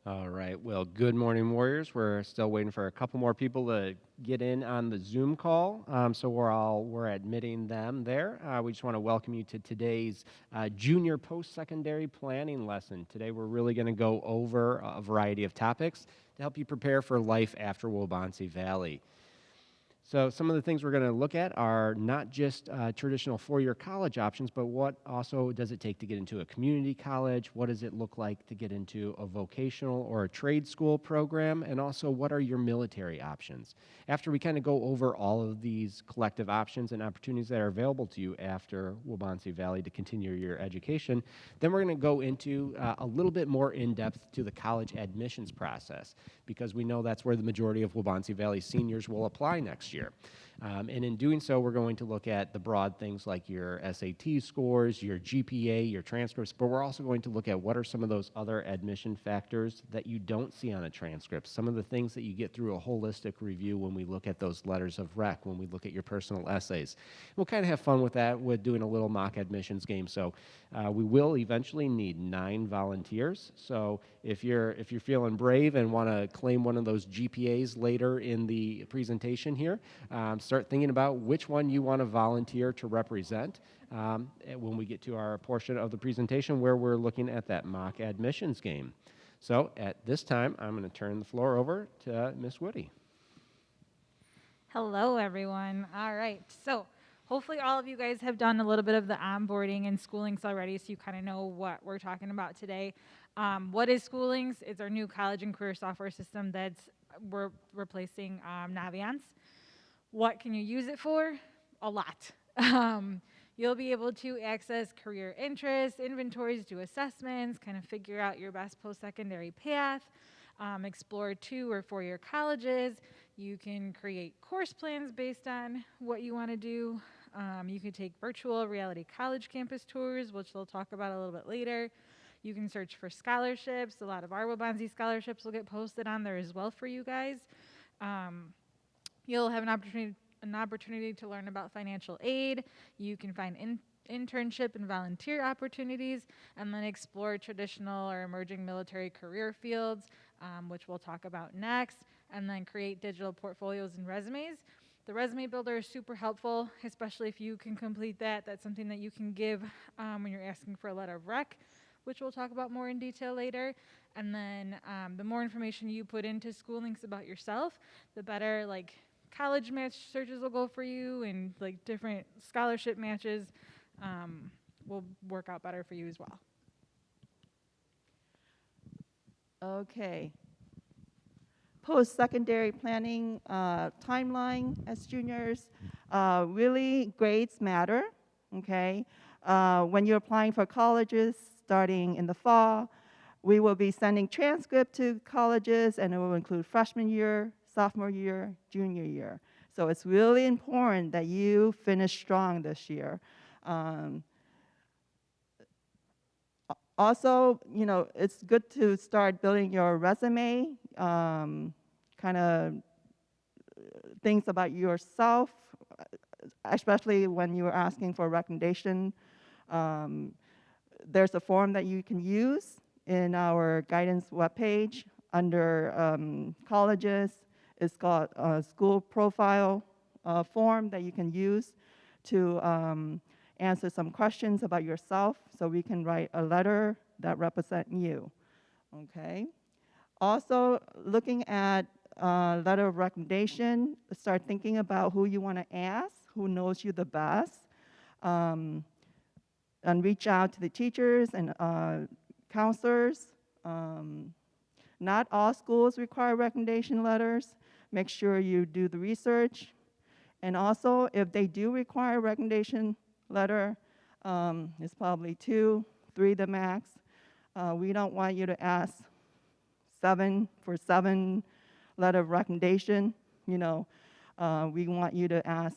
All right. Well, good morning, Warriors. We're still waiting for a couple more people to get in on the Zoom call. So we're admitting them there. We just want to welcome you to today's junior post-secondary planning lesson. Today, we're really going to go over a variety of topics to help you prepare for life after Waubonsie Valley. So some of the things we're going to look at are not just traditional four-year college options, but what also does it take to get into a community college? What does it look like to get into a vocational or a trade school program? And also, what are your military options? After we kind of go over all of these collective options and opportunities that are available to you after Waubonsie Valley to continue your education, then we're going to go into a little bit more in-depth to the college admissions process, because we know that's where the majority of Waubonsie Valley seniors will apply next year. And in doing so, we're going to look at the broad things like your SAT scores, your GPA, your transcripts, but we're also going to look at what are some of those other admission factors that you don't see on a transcript, some of the things that you get through a holistic review when we look at those letters of rec, when we look at your personal essays. We'll kind of have fun with that with doing a little mock admissions game. So we will eventually need 9 volunteers. So if you're feeling brave and want to claim one of those GPAs later in the presentation here, start thinking about which one you want to volunteer to represent when we get to our portion of the presentation where we're looking at that mock admissions game. So at this time, I'm going to turn the floor over to Miss Woody. Hello, everyone. All right. So hopefully all of you guys have done a little bit of the onboarding and schoolings already, so you kind of know what we're talking about today. What is schoolings? It's our new college and career software system we're replacing Naviance. What can you use it for? A lot. You'll be able to access career interests, inventories, do assessments, kind of figure out your best post-secondary path, explore 2 or 4-year colleges. You can create course plans based on what you want to do. You can take virtual reality college campus tours, which we'll talk about a little bit later. You can search for scholarships. A lot of our Waubonsie scholarships will get posted on there as well for you guys. You'll have an opportunity to learn about financial aid. You can find internship and volunteer opportunities, and then explore traditional or emerging military career fields, which we'll talk about next, and then create digital portfolios and resumes. The resume builder is super helpful, especially if you can complete that. That's something that you can give when you're asking for a letter of rec, which we'll talk about more in detail later. And then the more information you put into schoolings about yourself, the better college match searches will go for you, and different scholarship matches will work out better for you as well. Okay. Post-secondary planning timeline as juniors. Really, grades matter, okay? When you're applying for colleges starting in the fall, we will be sending transcript to colleges, and it will include freshman year, sophomore year, junior year. So it's really important that you finish strong this year. Also, it's good to start building your resume, kind of things about yourself, especially when you're asking for a recommendation. There's a form that you can use in our guidance webpage under colleges. It's got a school profile form that you can use to answer some questions about yourself, so we can write a letter that represents you, okay? Also, looking at letter of recommendation, start thinking about who you want to ask, who knows you the best, and reach out to the teachers and counselors. Not all schools require recommendation letters. Make sure you do the research. And also, if they do require a recommendation letter, it's probably 2, 3 the max. We don't want you to ask 7 for 7 letter of recommendation. We want you to ask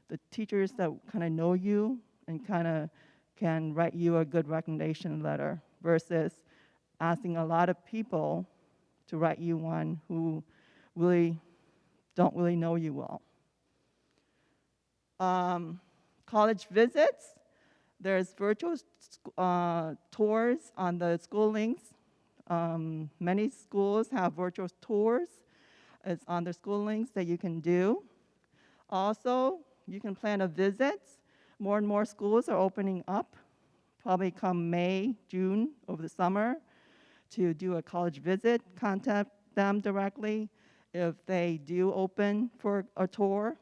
the teachers that kind of know you and kind of can write you a good recommendation letter versus asking a lot of people to write you one who really don't really know you well. College visits. There's virtual tours on the school links Many schools have virtual tours. It's on the school links that you can do. Also, you can plan a visit. More and more schools are opening up, probably come May, June over the summer, to do a college visit. Contact them directly if they do open for a tour.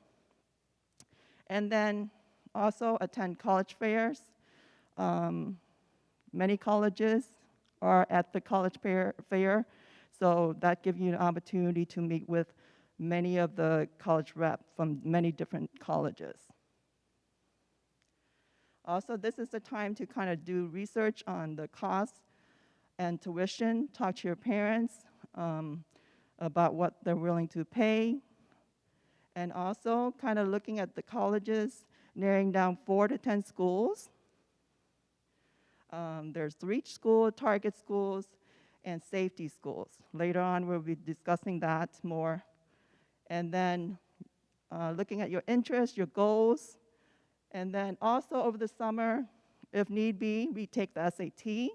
And then also attend college fairs. Many colleges are at the college fair, so that gives you an opportunity to meet with many of the college reps from many different colleges. Also, this is the time to kind of do research on the cost and tuition, talk to your parents about what they're willing to pay, and also kind of looking at the colleges, narrowing down 4 to 10 schools. There's reach school, target schools, and safety schools. Later on, we'll be discussing that more. And then looking at your interests, your goals, and then also over the summer, if need be, we take the SAT,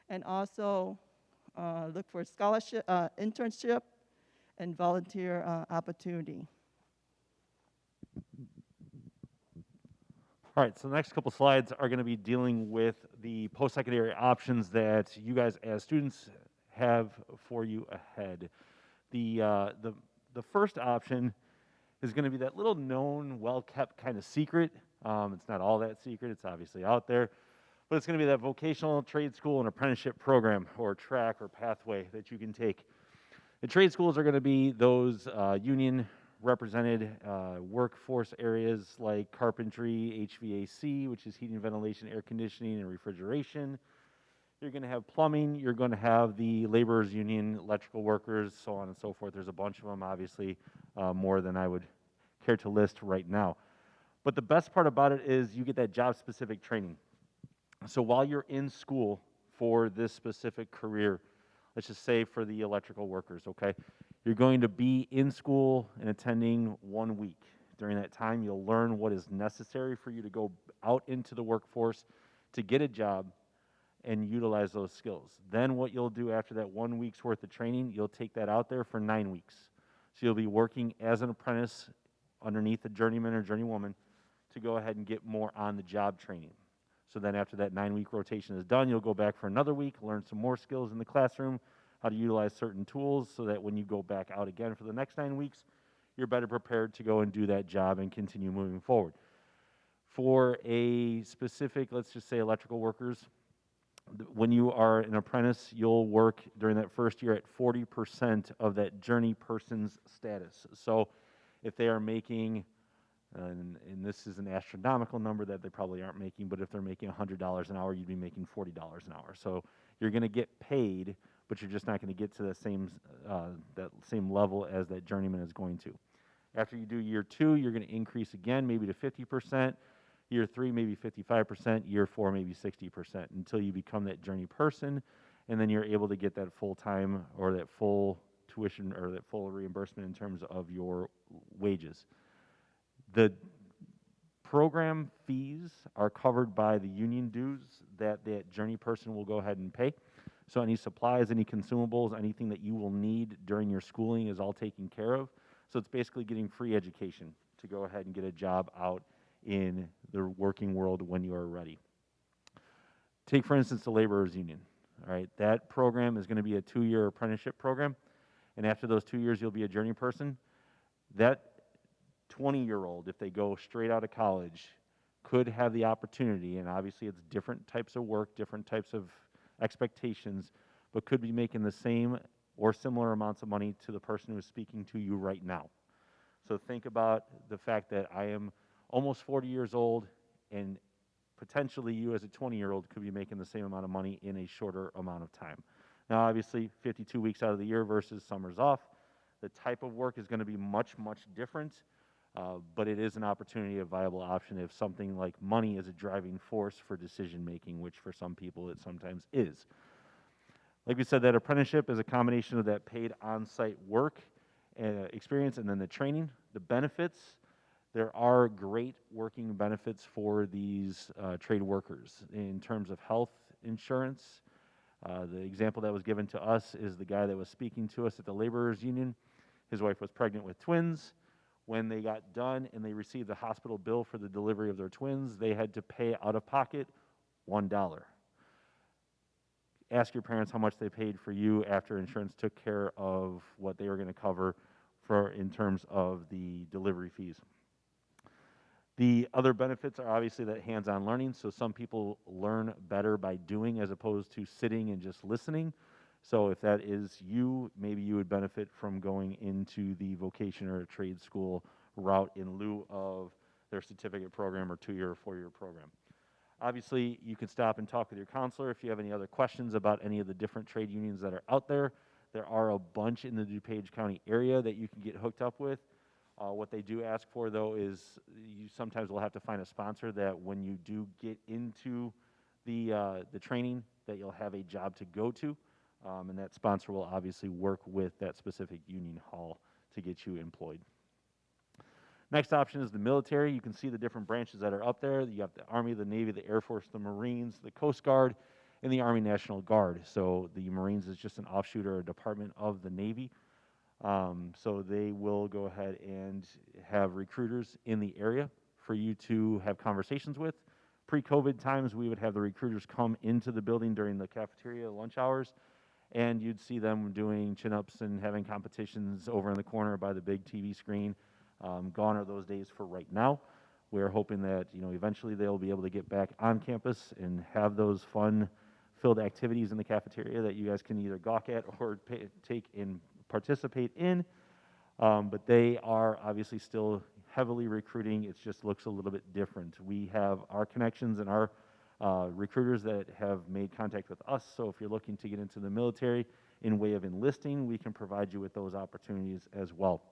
and also look for scholarship, internship, and volunteer opportunity. All right, so the next couple slides are going to be dealing with the post-secondary options that you guys as students have for you ahead. The first option is going to be that little known, well-kept kind of secret. It's not all that secret, it's obviously out there, but it's going to be that vocational trade school and apprenticeship program or track or pathway that you can take. The trade schools are going to be those union represented workforce areas like carpentry, HVAC, which is heating, ventilation, air conditioning, and refrigeration. You're going to have plumbing. You're going to have the laborers union, electrical workers, so on and so forth. There's a bunch of them, obviously, more than I would care to list right now. But the best part about it is you get that job-specific training. So while you're in school for this specific career, let's just say for the electrical workers, okay? You're going to be in school and attending 1 week. During that time, you'll learn what is necessary for you to go out into the workforce to get a job and utilize those skills. Then what you'll do after that 1 week's worth of training, you'll take that out there for 9 weeks. So you'll be working as an apprentice underneath a journeyman or journeywoman to go ahead and get more on-the-job training. So then after that 9-week rotation is done, you'll go back for another week, learn some more skills in the classroom, how to utilize certain tools so that when you go back out again for the next 9 weeks, you're better prepared to go and do that job and continue moving forward. For a specific, let's just say electrical workers, when you are an apprentice, you'll work during that first year at 40% of that journey person's status. So if they are making, and this is an astronomical number that they probably aren't making, but if they're making $100 an hour, you'd be making $40 an hour. So you're going to get paid, but you're just not going to get to that same level as that journeyman is going to. After you do year 2, you're going to increase again, maybe to 50%. Year 3, maybe 55%. Year 4, maybe 60%, until you become that journey person, and then you're able to get that full-time or that full tuition or that full reimbursement in terms of your wages. The program fees are covered by the union dues that that journey person will go ahead and pay. So any supplies, any consumables, anything that you will need during your schooling is all taken care of. So it's basically getting free education to go ahead and get a job out in the working world when you are ready. Take, for instance, the laborers union. All right, that program is going to be a 2-year apprenticeship program, and after those 2 years, you'll be a journey person. That 20-year-old, if they go straight out of college, could have the opportunity, and obviously it's different types of work, different types of expectations, but could be making the same or similar amounts of money to the person who is speaking to you right now. So think about the fact that I am almost 40 years old, and potentially you as a 20-year-old could be making the same amount of money in a shorter amount of time. Now, obviously, 52 weeks out of the year versus summers off, the type of work is going to be much, much different, but it is an opportunity, a viable option if something like money is a driving force for decision-making, which for some people it sometimes is. Like we said, that apprenticeship is a combination of that paid on-site work experience and then the training. The benefits, there are great working benefits for these trade workers in terms of health insurance, The example that was given to us is the guy that was speaking to us at the laborers union. His wife was pregnant with twins. When they got done and they received the hospital bill for the delivery of their twins, they had to pay out of pocket $1. Ask your parents how much they paid for you after insurance took care of what they were going to cover for in terms of the delivery fees. The other benefits are obviously that hands-on learning. So some people learn better by doing as opposed to sitting and just listening. So if that is you, maybe you would benefit from going into the vocation or a trade school route in lieu of their certificate program or 2-year or 4-year program. Obviously, you can stop and talk with your counselor if you have any other questions about any of the different trade unions that are out there. There are a bunch in the DuPage County area that you can get hooked up with. What they do ask for, though, is you sometimes will have to find a sponsor that when you do get into the training, that you'll have a job to go to. And that sponsor will obviously work with that specific union hall to get you employed. Next option is the military. You can see the different branches that are up there. You have the Army, the Navy, the Air Force, the Marines, the Coast Guard, and the Army National Guard. So the Marines is just an offshoot or a department of the Navy. So they will go ahead and have recruiters in the area for you to have conversations with. Pre-COVID times, we would have the recruiters come into the building during the cafeteria lunch hours, and you'd see them doing chin-ups and having competitions over in the corner by the big TV screen. Gone are those days for right now. We're hoping that eventually they'll be able to get back on campus and have those fun-filled activities in the cafeteria that you guys can either gawk at or take and participate in. But they are obviously still heavily recruiting. It just looks a little bit different. We have our connections and our recruiters that have made contact with us. So if you're looking to get into the military in way of enlisting, we can provide you with those opportunities as well.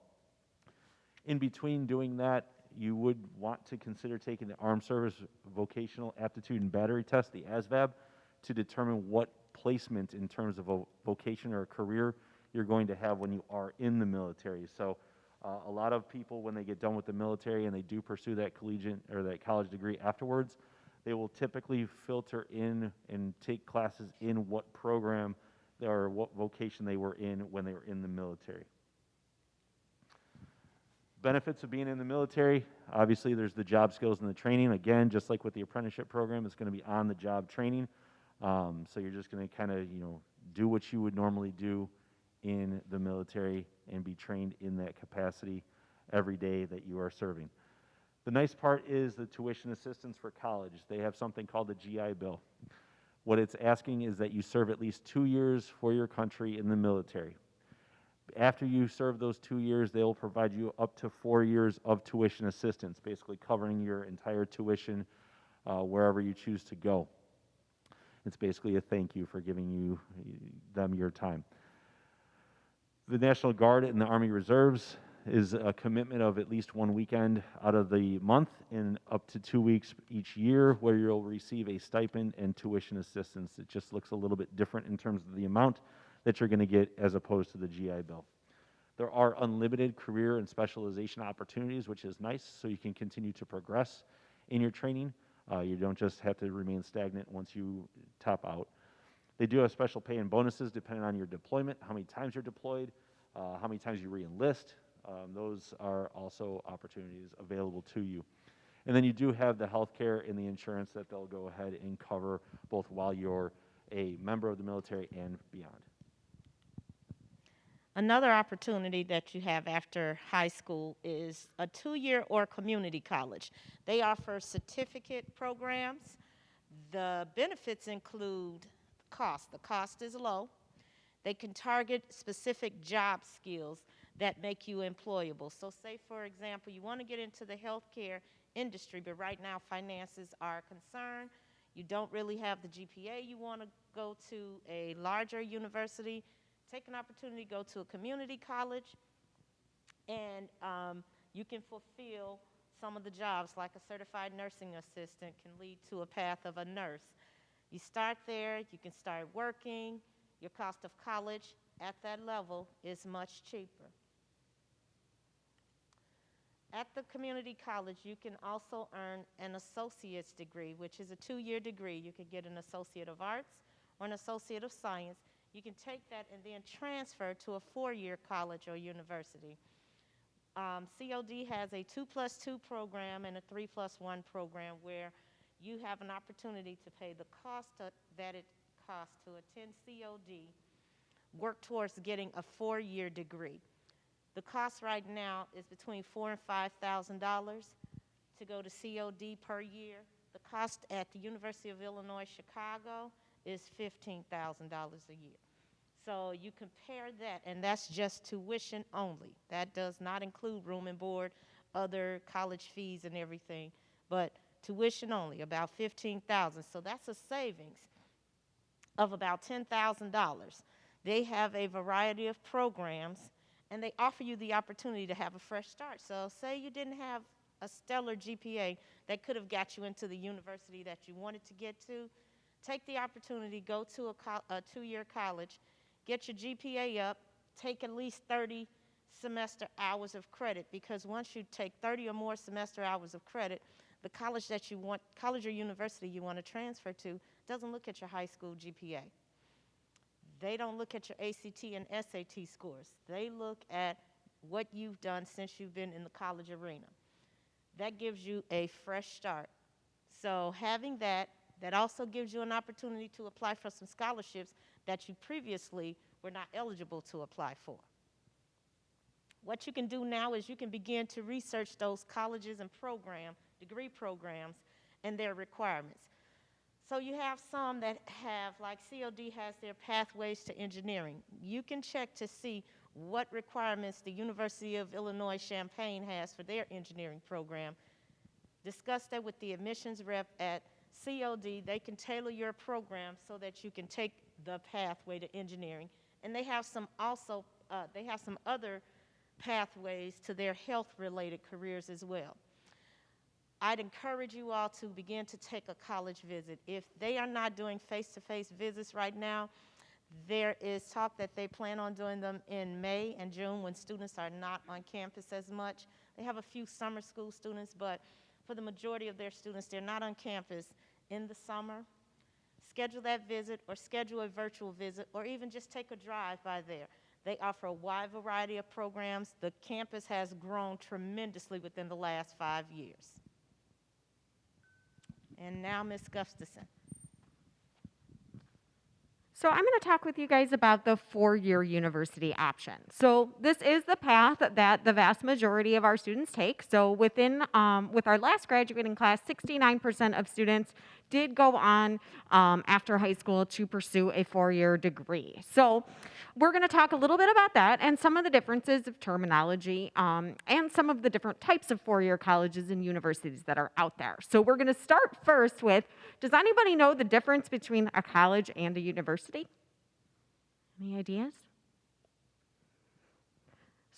In between doing that, you would want to consider taking the Armed Service Vocational Aptitude and Battery Test, the ASVAB, to determine what placement in terms of a vocation or a career you're going to have when you are in the military. So a lot of people, when they get done with the military and they do pursue that collegiate or that college degree afterwards, they will typically filter in and take classes in what program or what vocation they were in when they were in the military. Benefits of being in the military, obviously there's the job skills and the training. Again, just like with the apprenticeship program, it's going to be on-the-job training. So you're just going to kind of, do what you would normally do in the military and be trained in that capacity every day that you are serving. The nice part is the tuition assistance for college. They have something called the GI Bill. What it's asking is that you serve at least 2 years for your country in the military. After you serve those 2 years, they will provide you up to 4 years of tuition assistance, basically covering your entire tuition wherever you choose to go. It's basically a thank you for giving them your time. The National Guard and the Army Reserves is a commitment of at least 1 weekend out of the month and up to 2 weeks each year where you'll receive a stipend and tuition assistance. It just looks a little bit different in terms of the amount that you're going to get as opposed to the GI Bill. There are unlimited career and specialization opportunities, which is nice, so you can continue to progress in your training. You don't just have to remain stagnant once you top out. They do have special pay and bonuses depending on your deployment, how many times you're deployed, how many times you re-enlist. Those are also opportunities available to you. And then you do have the health care and the insurance that they'll go ahead and cover both while you're a member of the military and beyond. Another opportunity that you have after high school is a 2-year or community college. They offer certificate programs. The benefits include cost. The cost is low. They can target specific job skills that make you employable. So say, for example, you want to get into the healthcare industry, but right now finances are a concern. You don't really have the GPA. You want to go to a larger university. Take an opportunity to go to a community college, and you can fulfill some of the jobs, like a certified nursing assistant can lead to a path of a nurse. You start there, you can start working. Your cost of college at that level is much cheaper. At the community college, you can also earn an associate's degree, which is a 2-year degree. You can get an Associate of Arts or an Associate of Science, you can take that and then transfer to a 4-year college or university. COD has a 2+2 program and a 3+1 program where you have an opportunity to pay the cost that it costs to attend COD, work towards getting a 4-year degree. The cost right now is between $4,000 and $5,000 to go to COD per year. The cost at the University of Illinois Chicago is $15,000 a year. So you compare that, and that's just tuition only. That does not include room and board, other college fees and everything, but tuition only, about $15,000. So that's a savings of about $10,000. They have a variety of programs, and they offer you the opportunity to have a fresh start. So say you didn't have a stellar GPA that could have got you into the university that you wanted to get to, take the opportunity, go to a 2-year college, get your GPA up, take at least 30 semester hours of credit, because once you take 30 or more semester hours of credit, the college that you want, college or university you want to transfer to, doesn't look at your high school GPA. They don't look at your ACT and SAT scores. They look at what you've done since you've been in the college arena. That gives you a fresh start. So having that also gives you an opportunity to apply for some scholarships that you previously were not eligible to apply for. What you can do now is you can begin to research those colleges and degree programs and their requirements. So you have some that have, like COD has their pathways to engineering. You can check to see what requirements the University of Illinois Champaign has for their engineering program. Discuss that with the admissions rep at COD. They can tailor your program so that you can take the pathway to engineering. And they have some other pathways to their health-related careers as well. I'd encourage you all to begin to take a college visit. If they are not doing face-to-face visits right now, there is talk that they plan on doing them in May and June when students are not on campus as much. They have a few summer school students, but for the majority of their students, they're not on campus in the summer. Schedule that visit, or schedule a virtual visit, or even just take a drive by there. They offer a wide variety of programs. The campus has grown tremendously within the last 5 years. And now, Ms. Gustafson. So I'm going to talk with you guys about the 4-year university option. So this is the path that the vast majority of our students take. So with our last graduating class, 69% of students did go on after high school to pursue a 4-year degree. So we're going to talk a little bit about that and some of the differences of terminology and some of the different types of 4-year colleges and universities that are out there. So we're going to start first with, does anybody know the difference between a college and a university? Any ideas?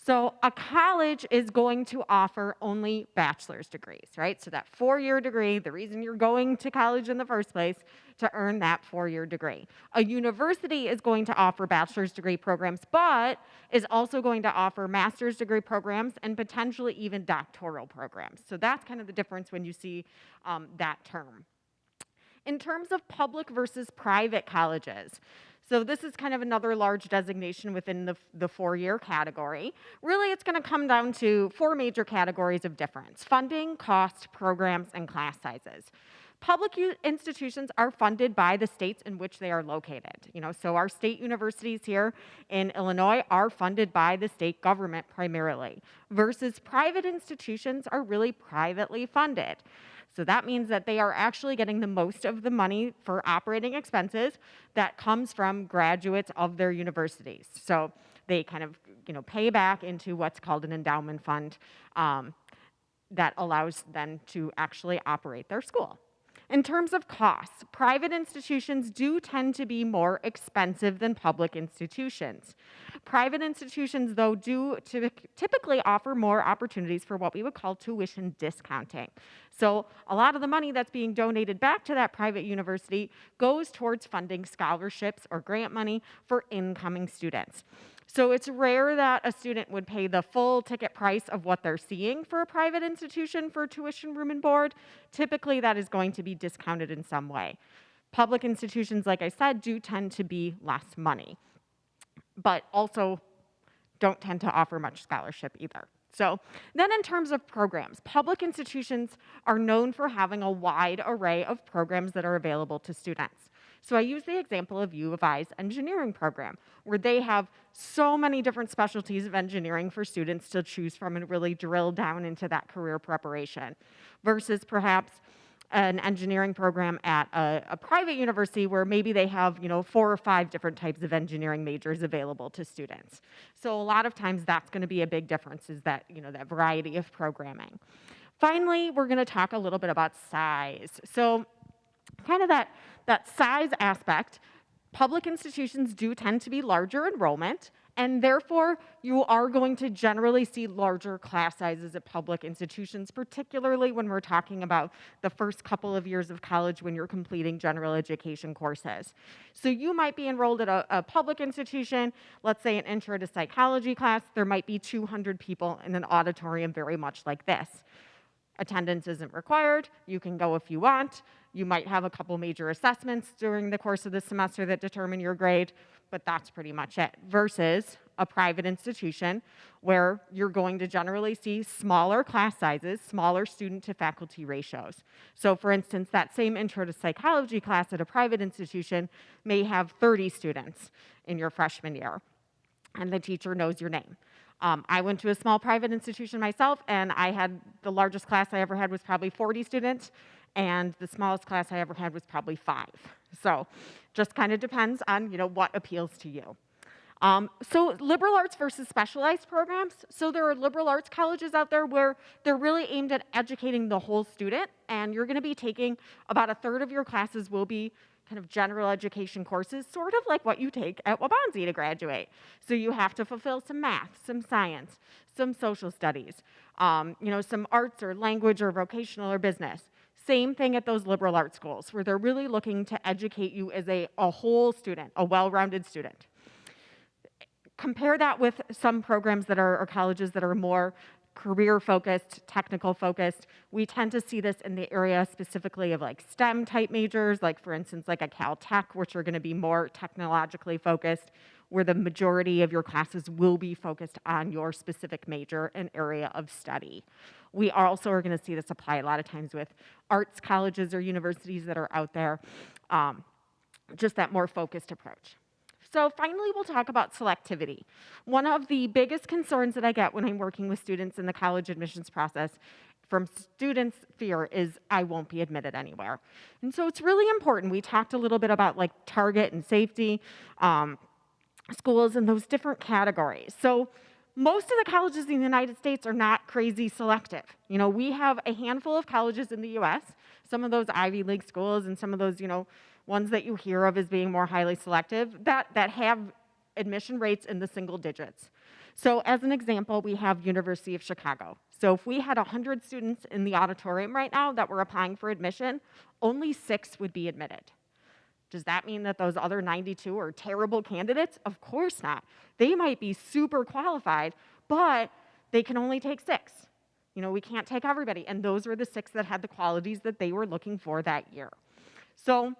So a college is going to offer only bachelor's degrees, right? So that 4-year degree, the reason you're going to college in the first place, to earn that 4-year degree. A university is going to offer bachelor's degree programs, but is also going to offer master's degree programs and potentially even doctoral programs. So that's kind of the difference when you see that term. In terms of public versus private colleges, so this is kind of another large designation within the 4-year category. Really, it's going to come down to 4 major categories of difference: funding, cost, programs, and class sizes. Public institutions are funded by the states in which they are located. So our state universities here in Illinois are funded by the state government primarily, versus private institutions are really privately funded. So that means that they are actually getting the most of the money for operating expenses that comes from graduates of their universities. So they kind of, pay back into what's called an endowment fund that allows them to actually operate their school. In terms of costs, private institutions do tend to be more expensive than public institutions. Private institutions, though, do typically offer more opportunities for what we would call tuition discounting. So a lot of the money that's being donated back to that private university goes towards funding scholarships or grant money for incoming students. So it's rare that a student would pay the full ticket price of what they're seeing for a private institution for tuition, room, and board. Typically, that is going to be discounted in some way. Public institutions, like I said, do tend to be less money, but also don't tend to offer much scholarship either. So then in terms of programs, public institutions are known for having a wide array of programs that are available to students. So I use the example of U of I's engineering program, where they have so many different specialties of engineering for students to choose from and really drill down into that career preparation, versus perhaps an engineering program at a private university where maybe they have, 4 or 5 different types of engineering majors available to students. So a lot of times that's going to be a big difference, is that, that variety of programming. Finally, we're going to talk a little bit about size. So kind of that size aspect. Public institutions do tend to be larger enrollment, and therefore you are going to generally see larger class sizes at public institutions, particularly when we're talking about the first couple of years of college when you're completing general education courses. So you might be enrolled at a public institution, let's say an intro to psychology class, there might be 200 people in an auditorium very much like this. Attendance isn't required, you can go if you want. You might have a couple major assessments during the course of the semester that determine your grade, but that's pretty much it. Versus a private institution where you're going to generally see smaller class sizes, smaller student to faculty ratios. So for instance, that same intro to psychology class at a private institution may have 30 students in your freshman year, and the teacher knows your name. I went to a small private institution myself, and I had the largest class I ever had was probably 40 students, and the smallest class I ever had was probably 5. So just kind of depends on, what appeals to you. So liberal arts versus specialized programs. So there are liberal arts colleges out there where they're really aimed at educating the whole student, and you're going to be taking about 1/3 of your classes will be kind of general education courses, sort of like what you take at Waubonsie to graduate. So you have to fulfill some math, some science, some social studies, some arts or language or vocational or business. Same thing at those liberal arts schools, where they're really looking to educate you as a whole student, a well-rounded student. Compare that with some programs that are, or colleges that are more career-focused, technical-focused. We tend to see this in the area specifically of like STEM-type majors, like for instance, like a Caltech, which are going to be more technologically focused, where the majority of your classes will be focused on your specific major and area of study. We also are going to see this apply a lot of times with arts colleges or universities that are out there, just that more focused approach. So finally, we'll talk about selectivity. One of the biggest concerns that I get when I'm working with students in the college admissions process from students' fear is I won't be admitted anywhere. And so it's really important. We talked a little bit about like target and safety schools and those different categories. So most of the colleges in the United States are not crazy selective. We have a handful of colleges in the US, some of those Ivy League schools and some of those, ones that you hear of as being more highly selective, that have admission rates in the single digits. So as an example, we have University of Chicago. So if we had 100 students in the auditorium right now that were applying for admission, only 6 would be admitted. Does that mean that those other 92 are terrible candidates? Of course not. They might be super qualified, but they can only take 6. We can't take everybody. And those were the 6 that had the qualities that they were looking for that year. So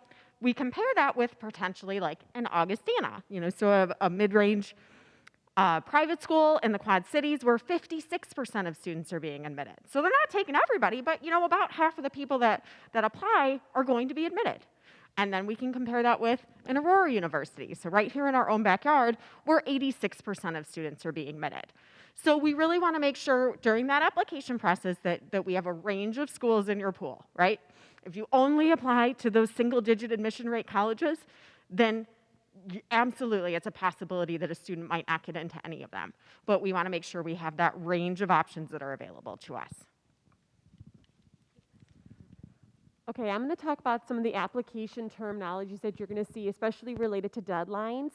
we compare that with potentially like an Augustana, so a mid-range private school in the Quad Cities where 56% of students are being admitted. So they're not taking everybody, but about half of the people that apply are going to be admitted. And then we can compare that with an Aurora University. So right here in our own backyard, where 86% of students are being admitted. So we really want to make sure during that application process that we have a range of schools in your pool, right? If you only apply to those single-digit admission rate colleges, then absolutely it's a possibility that a student might not get into any of them. But we want to make sure we have that range of options that are available to us. Okay, I'm going to talk about some of the application terminologies that you're going to see, especially related to deadlines.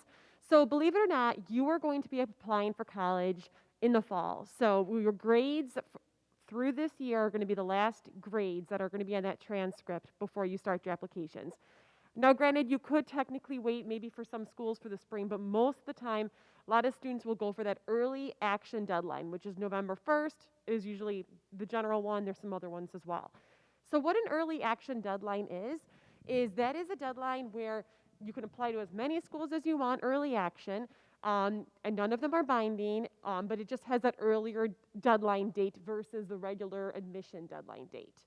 So believe it or not, you are going to be applying for college in the fall. So your grades through this year are going to be the last grades that are going to be on that transcript before you start your applications. Now, granted, you could technically wait maybe for some schools for the spring, but most of the time, a lot of students will go for that early action deadline, which is November 1st, is usually the general one. There's some other ones as well. So what an early action deadline is is that is a deadline where you can apply to as many schools as you want, early action, and none of them are binding, but it just has that earlier deadline date versus the regular admission deadline date.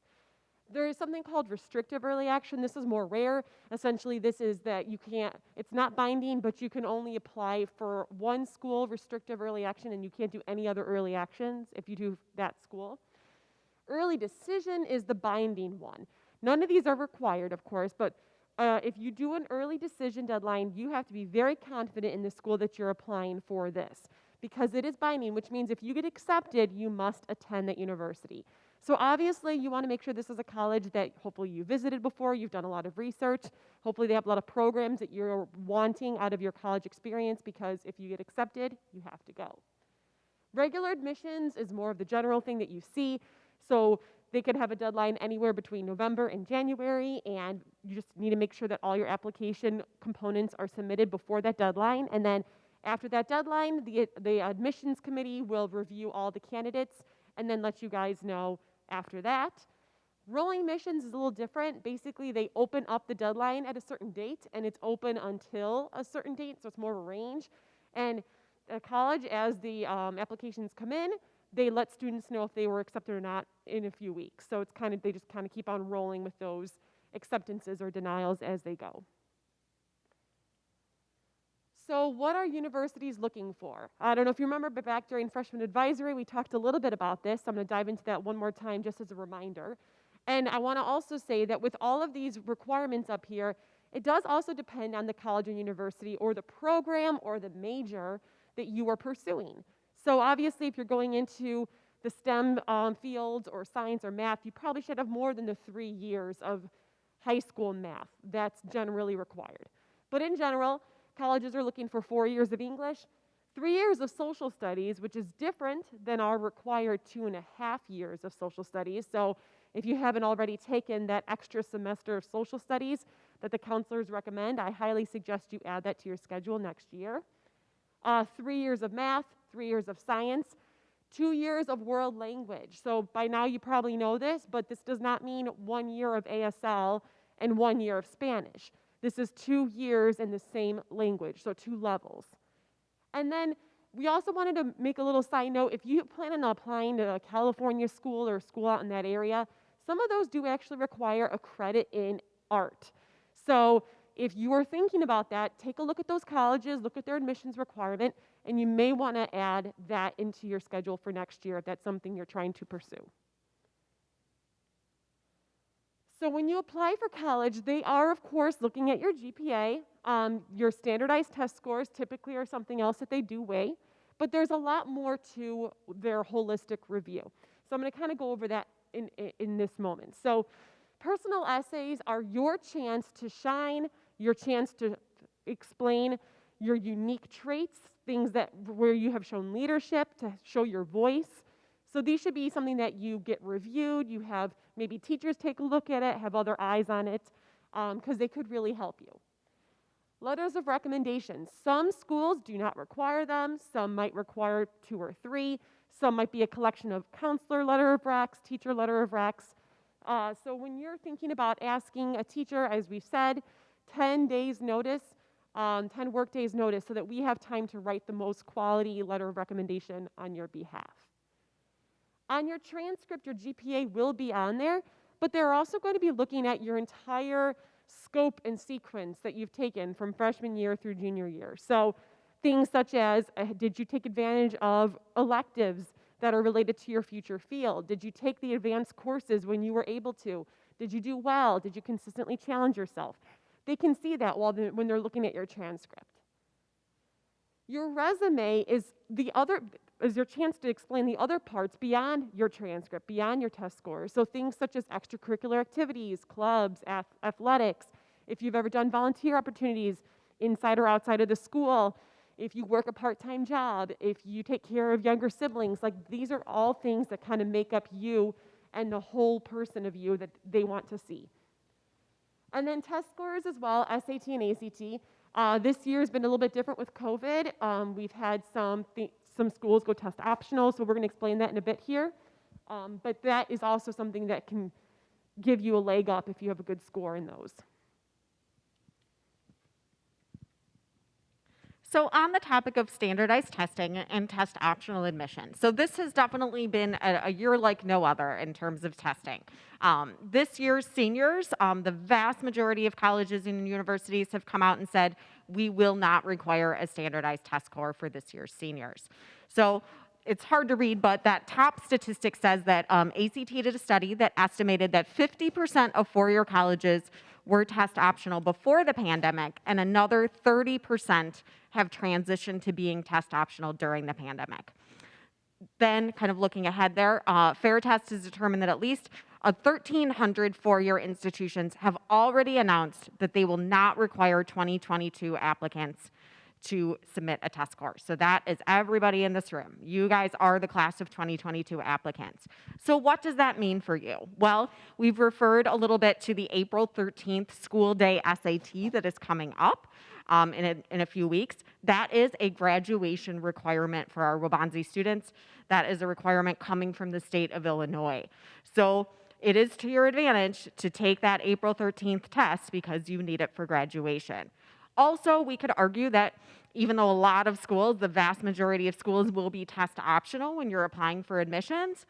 There is something called restrictive early action. This is more rare. Essentially, this is that you can't, it's not binding, but you can only apply for one school restrictive early action, and you can't do any other early actions if you do that school. Early decision is the binding one. None of these are required, of course, but if you do an early decision deadline, you have to be very confident in the school that you're applying for this, because it is binding, which means if you get accepted, you must attend that university. So obviously, you want to make sure this is a college that hopefully you visited before, you've done a lot of research, hopefully they have a lot of programs that you're wanting out of your college experience, because if you get accepted, you have to go. Regular admissions is more of the general thing that you see. So they could have a deadline anywhere between November and January, and you just need to make sure that all your application components are submitted before that deadline. And then after that deadline, the admissions committee will review all the candidates and then let you guys know after that. Rolling admissions is a little different. Basically, they open up the deadline at a certain date, and it's open until a certain date, so it's more of a range. And a college, as the applications come in, they let students know if they were accepted or not in a few weeks. So it's kind of, they just kind of keep on rolling with those acceptances or denials as they go. So what are universities looking for? I don't know if you remember, but back during freshman advisory, we talked a little bit about this. I'm going to dive into that one more time just as a reminder. And I want to also say that with all of these requirements up here, it does also depend on the college or university or the program or the major that you are pursuing. So obviously, if you're going into the STEM fields or science or math, you probably should have more than the 3 years of high school math. That's generally required. But in general, colleges are looking for 4 years of English, 3 years of social studies, which is different than our required 2.5 years of social studies. So if you haven't already taken that extra semester of social studies that the counselors recommend, I highly suggest you add that to your schedule next year. 3 years of math, 3 years of science, 2 years of world language. So by now you probably know this, but this does not mean 1 year of ASL and 1 year of Spanish. This is 2 years in the same language, so 2 levels. And then we also wanted to make a little side note. If you plan on applying to a California school or a school out in that area, some of those do actually require a credit in art. So if you are thinking about that, take a look at those colleges, look at their admissions requirement, and you may want to add that into your schedule for next year if that's something you're trying to pursue. So when you apply for college, they are, of course, looking at your GPA. Your standardized test scores typically are something else that they do weigh, but there's a lot more to their holistic review. So I'm going to kind of go over that in this moment. So personal essays are your chance to shine, your chance to explain your unique traits, things that where you have shown leadership, to show your voice. So these should be something that you get reviewed, you have maybe teachers take a look at it, have other eyes on it, because they could really help you. Letters of recommendation. Some schools do not require them, some might require 2 or 3, some might be a collection of counselor letter of recs, teacher letter of recs. So when you're thinking about asking a teacher, as we've said, 10 days notice, 10 work days notice, so that we have time to write the most quality letter of recommendation on your behalf. On your transcript, your GPA will be on there, but they're also going to be looking at your entire scope and sequence that you've taken from freshman year through junior year. So things such as, did you take advantage of electives that are related to your future field? Did you take the advanced courses when you were able to? Did you do well? Did you consistently challenge yourself? They can see that when they're looking at your transcript. Your resume is your chance to explain the other parts beyond your transcript, beyond your test scores. So things such as extracurricular activities, clubs, athletics, if you've ever done volunteer opportunities inside or outside of the school, if you work a part-time job, if you take care of younger siblings, like these are all things that kind of make up you and the whole person of you that they want to see. And then test scores as well, SAT and ACT. This year has been a little bit different with COVID. We've had some schools go test optional, so we're going to explain that in a bit here. But that is also something that can give you a leg up if you have a good score in those. So on the topic of standardized testing and test optional admission, so this has definitely been a year like no other in terms of testing. This year's seniors, the vast majority of colleges and universities have come out and said, we will not require a standardized test score for this year's seniors. So it's hard to read, but that top statistic says that ACT did a study that estimated that 50% of four-year colleges were test optional before the pandemic, and another 30% have transitioned to being test optional during the pandemic. Then, kind of looking ahead there, Fair Test has determined that at least 1,300 four-year institutions have already announced that they will not require 2022 applicants to submit a test score. So that is everybody in this room. You guys are the class of 2022 applicants. So what does that mean for you? Well, we've referred a little bit to the April 13th school day SAT that is coming up in a few weeks. That is a graduation requirement for our Waubonsie students. That is a requirement coming from the state of Illinois. So it is to your advantage to take that April 13th test because you need it for graduation. Also, we could argue that even though a lot of schools, the vast majority of schools will be test optional when you're applying for admissions,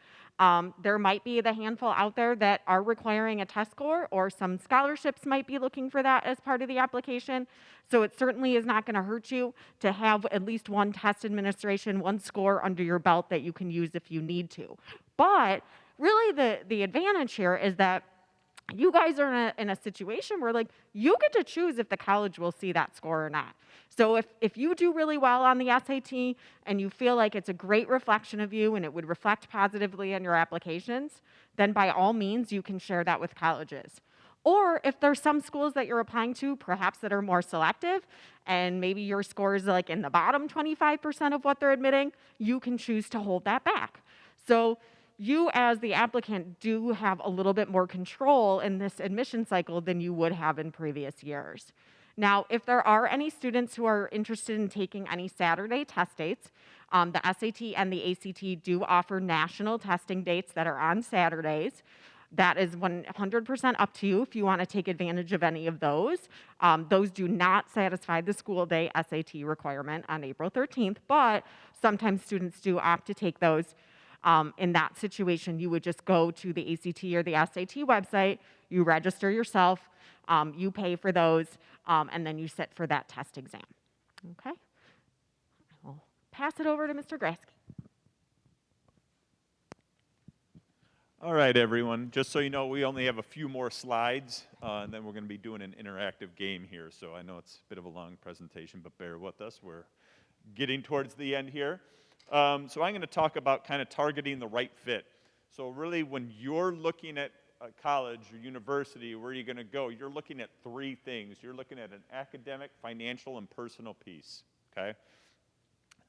there might be the handful out there that are requiring a test score, or some scholarships might be looking for that as part of the application. So it certainly is not going to hurt you to have at least one test administration, one score under your belt that you can use if you need to. But really the advantage here is that you guys are in a situation where, like, you get to choose if the college will see that score or not. So if you do really well on the SAT and you feel like it's a great reflection of you and it would reflect positively on your applications, then by all means, you can share that with colleges. Or if there's some schools that you're applying to, perhaps that are more selective, and maybe your score is like in the bottom 25% of what they're admitting, you can choose to hold that back. So you as the applicant do have a little bit more control in this admission cycle than you would have in previous years. Now, if there are any students who are interested in taking any Saturday test dates, the SAT and the ACT do offer national testing dates that are on Saturdays. That is 100% up to you if you want to take advantage of any of those. Those do not satisfy the school day SAT requirement on April 13th, but sometimes students do opt to take those. In that situation, you would just go to the ACT or the SAT website, you register yourself, you pay for those, and then you sit for that test exam. Okay? I'll pass it over to Mr. Grasky. All right, everyone. Just so you know, we only have a few more slides, and then we're going to be doing an interactive game here. So I know it's a bit of a long presentation, but bear with us. We're getting towards the end here. So I'm going to talk about kind of targeting the right fit. So really, when you're looking at a college or university, where you're going to go, you're looking at three things. You're looking at an academic, financial, and personal piece, okay?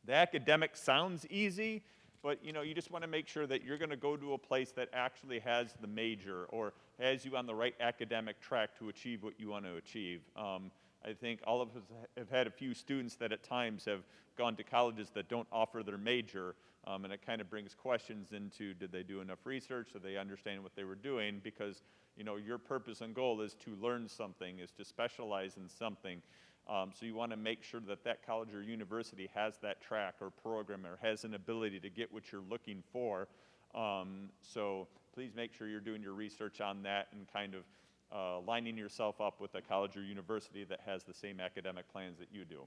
The academic sounds easy, but you just want to make sure that you're going to go to a place that actually has the major or has you on the right academic track to achieve what you want to achieve. I think all of us have had a few students that at times have gone to colleges that don't offer their major, and it kind of brings questions into, did they do enough research? Did they understand what they were doing? Because your purpose and goal is to learn something, is to specialize in something. So you want to make sure that that college or university has that track or program or has an ability to get what you're looking for. So please make sure you're doing your research on that and kind of lining yourself up with a college or university that has the same academic plans that you do.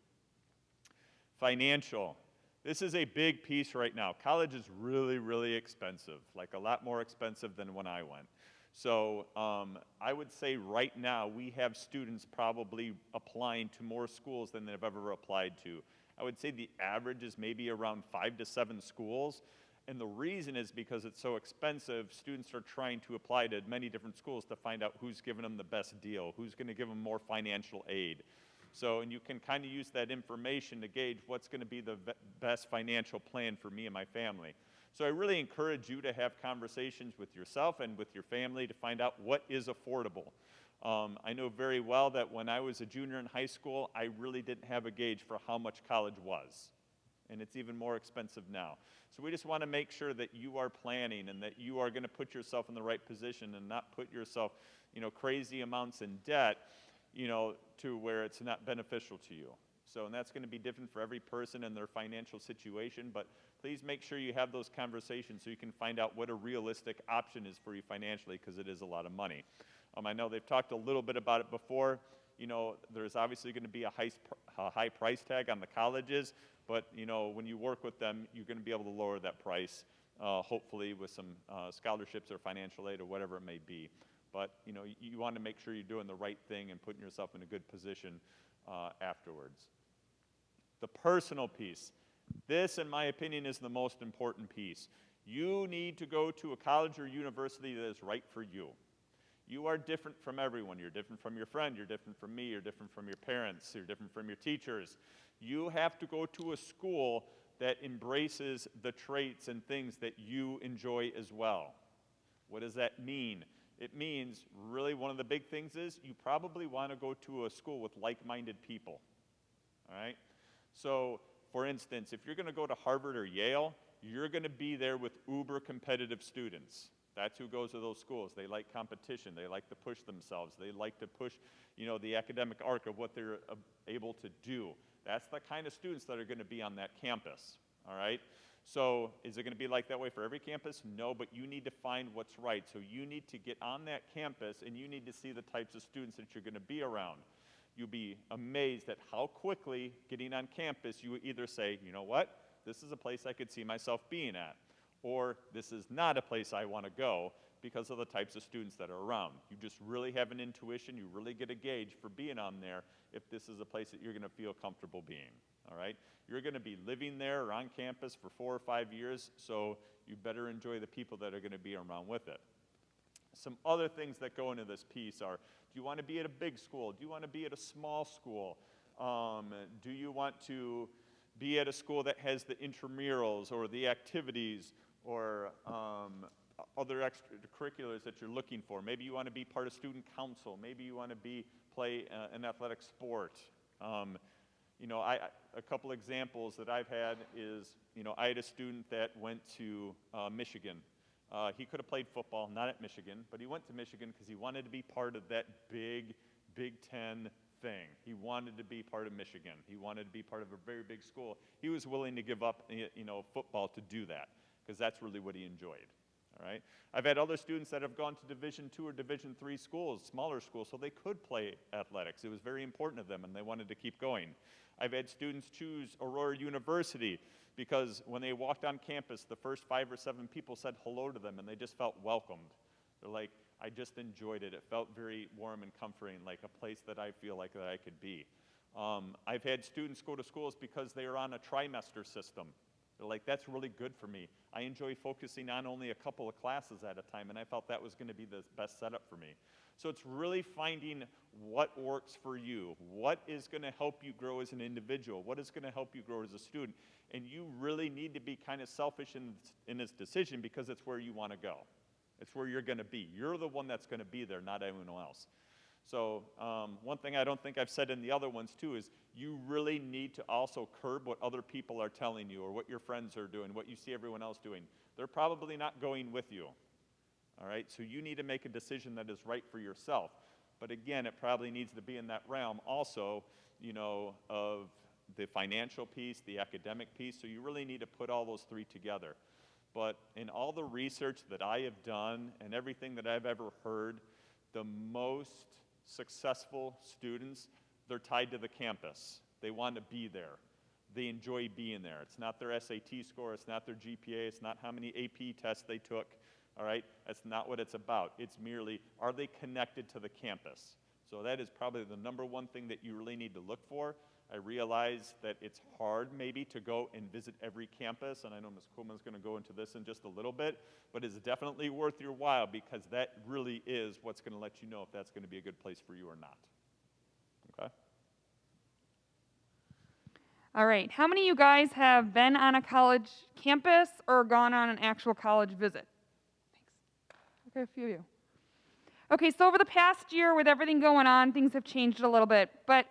Financial. This is a big piece right now. College is really, really expensive, like a lot more expensive than when I went. So I would say right now we have students probably applying to more schools than they've ever applied to. I would say the average is maybe around 5 to 7 schools. And the reason is because it's so expensive, students are trying to apply to many different schools to find out who's giving them the best deal, who's going to give them more financial aid. So, and you can kind of use that information to gauge what's going to be the best financial plan for me and my family. So I really encourage you to have conversations with yourself and with your family to find out what is affordable. I know very well that when I was a junior in high school, I really didn't have a gauge for how much college was. And it's even more expensive now. So we just want to make sure that you are planning and that you are going to put yourself in the right position and not put yourself, crazy amounts in debt, to where it's not beneficial to you. So, and that's going to be different for every person and their financial situation, but please make sure you have those conversations so you can find out what a realistic option is for you financially, because it is a lot of money. I know they've talked a little bit about it before. You know, there's obviously going to be a high price tag on the colleges, but, you know, when you work with them, you're going to be able to lower that price, hopefully with some scholarships or financial aid or whatever it may be. But, you know, you want to make sure you're doing the right thing and putting yourself in a good position afterwards. The personal piece. This, in my opinion, is the most important piece. You need to go to a college or university that is right for you. You are different from everyone. You're different from your friend. You're different from me. You're different from your parents. You're different from your teachers. You have to go to a school that embraces the traits and things that you enjoy as well. What does that mean? It means, really, one of the big things is you probably want to go to a school with like-minded people, all right? So, for instance, if you're going to go to Harvard or Yale, you're going to be there with uber competitive students. That's who goes to those schools. They like competition. They like to push themselves. They like to push, you know, the academic arc of what they're able to do. That's the kind of students that are going to be on that campus, all right? So is it going to be like that way for every campus? No, but you need to find what's right. So you need to get on that campus, and you need to see the types of students that you're going to be around. You'll be amazed at how quickly, getting on campus, you either say, you know what, this is a place I could see myself being at, or this is not a place I want to go because of the types of students that are around. You just really have an intuition, you really get a gauge for being on there if this is a place that you're going to feel comfortable being, all right? You're going to be living there or on campus for 4 or 5 years, so you better enjoy the people that are going to be around with it. Some other things that go into this piece are, do you want to be at a big school? Do you want to be at a small school? Do you want to be at a school that has the intramurals or the activities or other extracurriculars that you're looking for? Maybe you want to be part of student council. Maybe you want to play an athletic sport. You know, a couple examples that I've had is, you know, I had a student that went to Michigan. He could have played football, not at Michigan, but he went to Michigan because he wanted to be part of that big Big Ten thing. He wanted to be part of Michigan. He wanted to be part of a very big school. He was willing to give up, you know, football to do that because that's really what he enjoyed. All right. I've had other students that have gone to Division II or Division III schools, smaller schools, so they could play athletics. It was very important to them, and they wanted to keep going. I've had students choose Aurora University because when they walked on campus, the first 5 or 7 people said hello to them, and they just felt welcomed. They're like, I just enjoyed it. It felt very warm and comforting, like a place that I feel like that I could be. I've had students go to schools because they are on a trimester system. They're like, that's really good for me. I enjoy focusing on only a couple of classes at a time, and I felt that was going to be the best setup for me. So it's really finding what works for you. What is going to help you grow as an individual? What is going to help you grow as a student? And you really need to be kind of selfish in this decision because it's where you want to go. It's where you're going to be. You're the one that's going to be there, not anyone else. So one thing I don't think I've said in the other ones too is you really need to also curb what other people are telling you or what your friends are doing, what you see everyone else doing. They're probably not going with you. All right, so you need to make a decision that is right for yourself. But again, it probably needs to be in that realm also, you know, of the financial piece, the academic piece. So you really need to put all those three together. But in all the research that I have done and everything that I've ever heard, the most successful students, they're tied to the campus. They want to be there. They enjoy being there. It's not their SAT score, it's not their GPA, it's not how many AP tests they took. All right, that's not what it's about. It's merely, are they connected to the campus? So that is probably the number one thing that you really need to look for. I realize that it's hard maybe to go and visit every campus, and I know Ms. Kuhlman's going to go into this in just a little bit, but it's definitely worth your while because that really is what's going to let you know if that's going to be a good place for you or not. Okay? All right, how many of you guys have been on a college campus or gone on an actual college visit? Okay, a few of you. Okay, so over the past year with everything going on, things have changed a little bit. But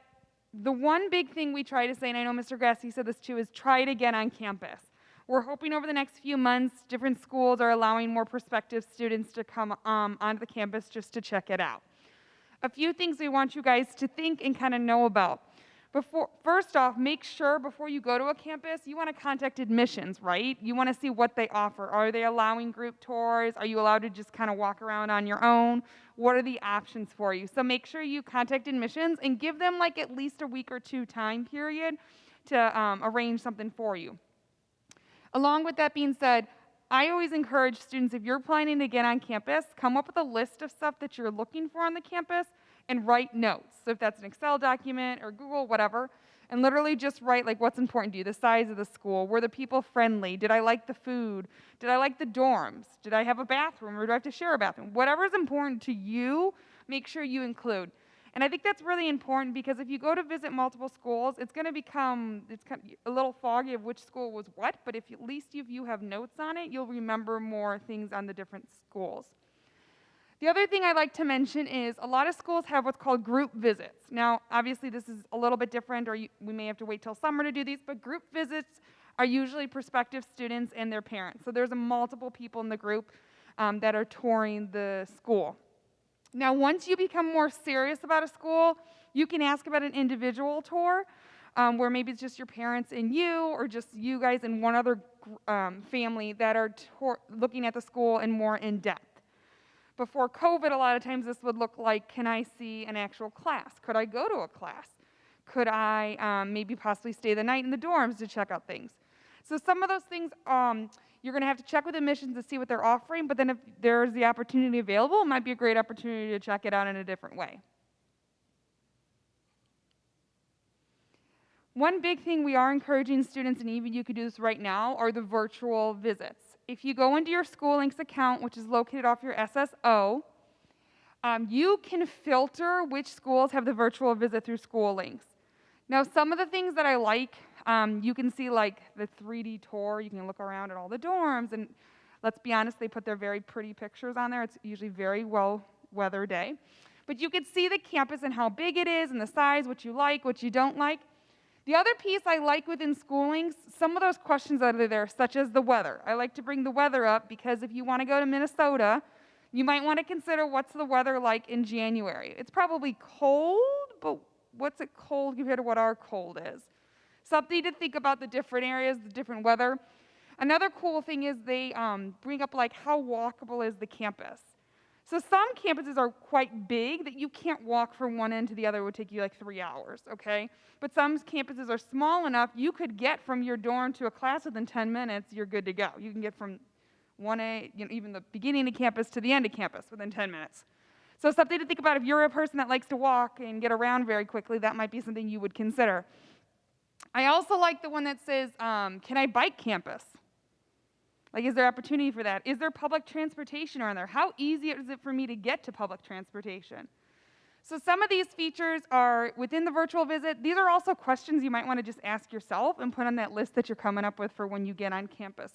the one big thing we try to say, and I know Mr. Grassi said this too, is try it again on campus. We're hoping over the next few months, different schools are allowing more prospective students to come onto the campus just to check it out. A few things we want you guys to think and kind of know about. First off, make sure before you go to a campus, you want to contact admissions, right? You want to see what they offer. Are they allowing group tours? Are you allowed to just kind of walk around on your own? What are the options for you? So make sure you contact admissions and give them like at least a week or two time period to arrange something for you. Along with that being said, I always encourage students, if you're planning to get on campus, come up with a list of stuff that you're looking for on the campus and write notes. So if that's an Excel document or Google, whatever, and literally just write like what's important to you, the size of the school, were the people friendly, did I like the food, did I like the dorms, did I have a bathroom or do I have to share a bathroom? Whatever is important to you, make sure you include. And I think that's really important because if you go to visit multiple schools, it's going to become kind of a little foggy of which school was what, but if at least if you have notes on it, you'll remember more things on the different schools. The other thing I like to mention is a lot of schools have what's called group visits. Now, obviously this is a little bit different, or we may have to wait till summer to do these, but group visits are usually prospective students and their parents. So there's multiple people in the group that are touring the school. Now, once you become more serious about a school, you can ask about an individual tour, where maybe it's just your parents and you, or just you guys and one other family that are looking at the school and more in depth. Before COVID, a lot of times this would look like, can I see an actual class? Could I go to a class? Could I maybe possibly stay the night in the dorms to check out things? So some of those things, you're going to have to check with admissions to see what they're offering, but then if there's the opportunity available, it might be a great opportunity to check it out in a different way. One big thing we are encouraging students, and even you could do this right now, are the virtual visits. If you go into your School Links account, which is located off your SSO, you can filter which schools have the virtual visit through School Links. Now, some of the things that I like, you can see like the 3D tour. You can look around at all the dorms, and let's be honest, they put their very pretty pictures on there. It's usually very well-weather day. But you can see the campus and how big it is and the size, what you like, what you don't like. The other piece I like within School Links, some of those questions that are there, such as the weather. I like to bring the weather up because if you want to go to Minnesota, you might want to consider what's the weather like in January. It's probably cold, but what's it cold compared to what our cold is? Something to think about the different areas, the different weather. Another cool thing is they bring up like how walkable is the campus. So some campuses are quite big that you can't walk from one end to the other. It would take you like 3 hours, okay? But some campuses are small enough you could get from your dorm to a class within 10 minutes, you're good to go. You can get from 1A, even the beginning of campus to the end of campus within 10 minutes. So something to think about if you're a person that likes to walk and get around very quickly, that might be something you would consider. I also like the one that says, can I bike campus? Like, is there opportunity for that? Is there public transportation around there? How easy is it for me to get to public transportation? So some of these features are within the virtual visit. These are also questions you might want to just ask yourself and put on that list that you're coming up with for when you get on campus.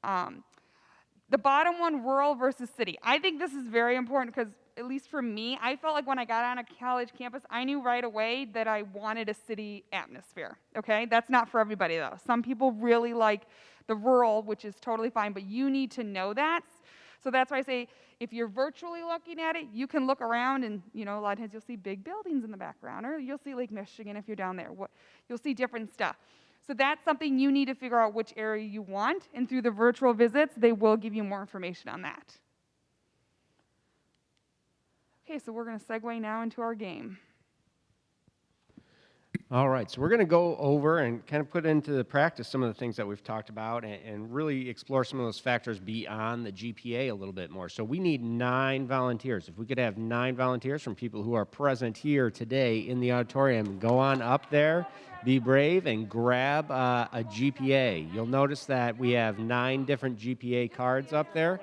The bottom one, rural versus city. I think this is very important because, at least for me, I felt like when I got on a college campus, I knew right away that I wanted a city atmosphere, okay? That's not for everybody, though. Some people really like the rural, which is totally fine, but you need to know that. So that's why I say, if you're virtually looking at it, you can look around and, a lot of times you'll see big buildings in the background, or you'll see Lake Michigan if you're down there. You'll see different stuff. So that's something you need to figure out which area you want, and through the virtual visits, they will give you more information on that. Okay, so we're going to segue now into our game. All right, so we're going to go over and kind of put into practice some of the things that we've talked about and really explore some of those factors beyond the GPA a little bit more. So we need 9 volunteers. If we could have 9 volunteers from people who are present here today in the auditorium, go on up there, be brave, and grab a GPA. You'll notice that we have 9 different GPA cards up there.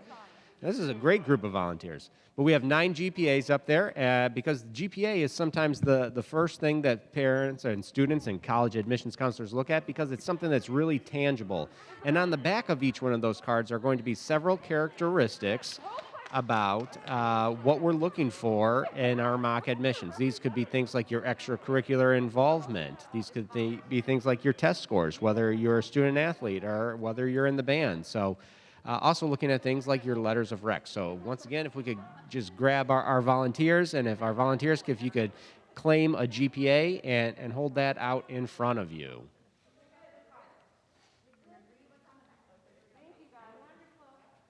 This is a great group of volunteers. But we have 9 GPAs up there because GPA is sometimes the first thing that parents and students and college admissions counselors look at because it's something that's really tangible. And on the back of each one of those cards are going to be several characteristics about what we're looking for in our mock admissions. These could be things like your extracurricular involvement. These could be things like your test scores, whether you're a student athlete or whether you're in the band. So also looking at things like your letters of rec. So once again, if we could just grab our volunteers, and if our volunteers, if you could claim a GPA and hold that out in front of you.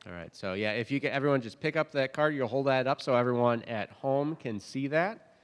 All right, so yeah, if you can, everyone just pick up that card, you'll hold that up so everyone at home can see that.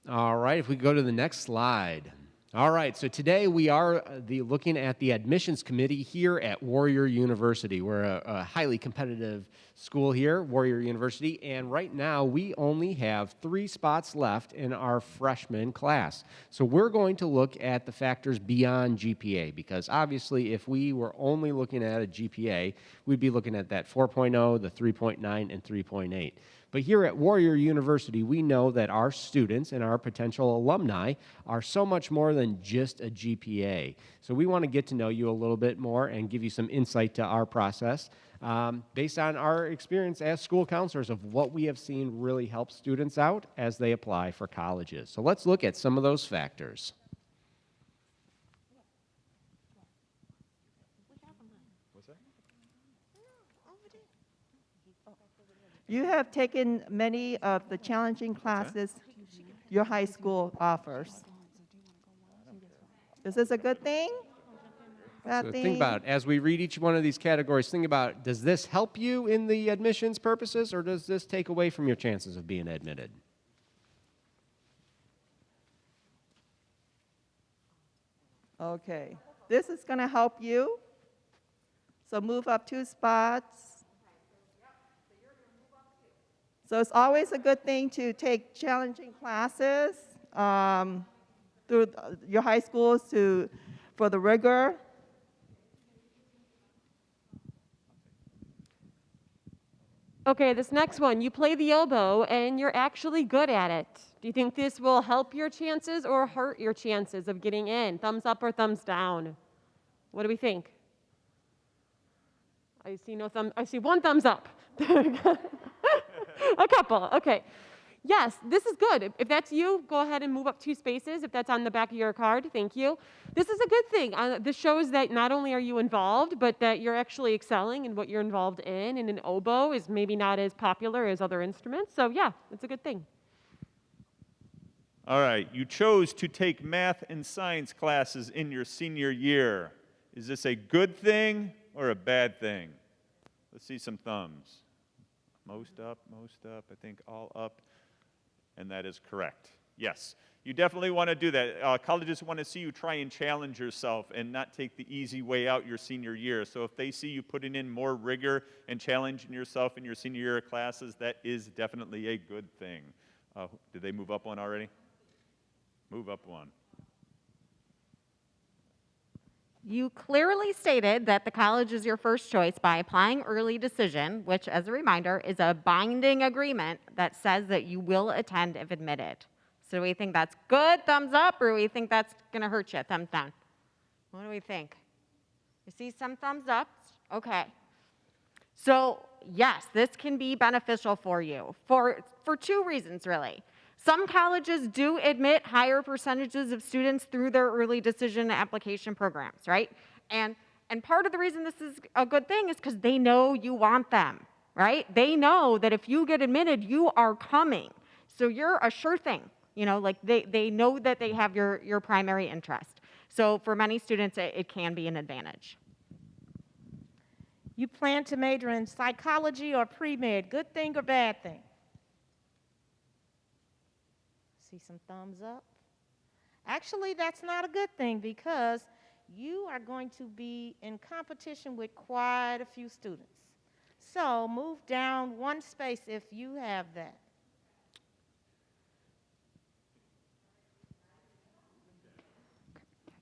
All right, if we go to the next slide. All right, so today we are looking at the admissions committee here at Warrior University. We're a highly competitive school here, Warrior University, and right now we only have 3 spots left in our freshman class. So we're going to look at the factors beyond GPA, because obviously if we were only looking at a GPA, we'd be looking at that 4.0, the 3.9, and 3.8. But here at Warrior University, we know that our students and our potential alumni are so much more than just a GPA. So we want to get to know you a little bit more and give you some insight to our process based on our experience as school counselors of what we have seen really help students out as they apply for colleges. So let's look at some of those factors. You have taken many of the challenging classes your high school offers. Is this a good thing? Bad So thing? think about it. As we read each one of these categories, think about, does this help you in the admissions purposes, or does this take away from your chances of being admitted? Okay. This is going to help you. So move up 2 spots. So it's always a good thing to take challenging classes through your high schools for the rigor. Okay, this next one, you play the oboe and you're actually good at it. Do you think this will help your chances or hurt your chances of getting in? Thumbs up or thumbs down? What do we think? I see no thumb. I see 1 thumbs up. A couple. Okay. Yes, this is good. If that's you, go ahead and move up 2 spaces if that's on the back of your card. Thank you. This is a good thing. This shows that not only are you involved, but that you're actually excelling in what you're involved in. And an oboe is maybe not as popular as other instruments. So yeah, it's a good thing. All right, you chose to take math and science classes in your senior year. Is this a good thing or a bad thing? Let's see some thumbs. Most up, I think all up, and that is correct. Yes, you definitely want to do that. Colleges want to see you try and challenge yourself and not take the easy way out your senior year. So if they see you putting in more rigor and challenging yourself in your senior year classes, that is definitely a good thing. Did they move up 1 already? Move up 1. You clearly stated that the college is your first choice by applying early decision, which, as a reminder, is a binding agreement that says that you will attend if admitted. So do we think that's good, thumbs up, or do we think that's going to hurt you, thumbs down? What do we think? You see some thumbs up? Okay. So yes, this can be beneficial for you for 2 reasons, really. Some colleges do admit higher percentages of students through their early decision application programs, right? And part of the reason this is a good thing is because they know you want them, right? They know that if you get admitted, you are coming. So you're a sure thing, you know, like they know that they have your primary interest. So for many students, it can be an advantage. You plan to major in psychology or pre-med, good thing or bad thing? See some thumbs up. Actually, that's not a good thing because you are going to be in competition with quite a few students. So move down 1 space if you have that.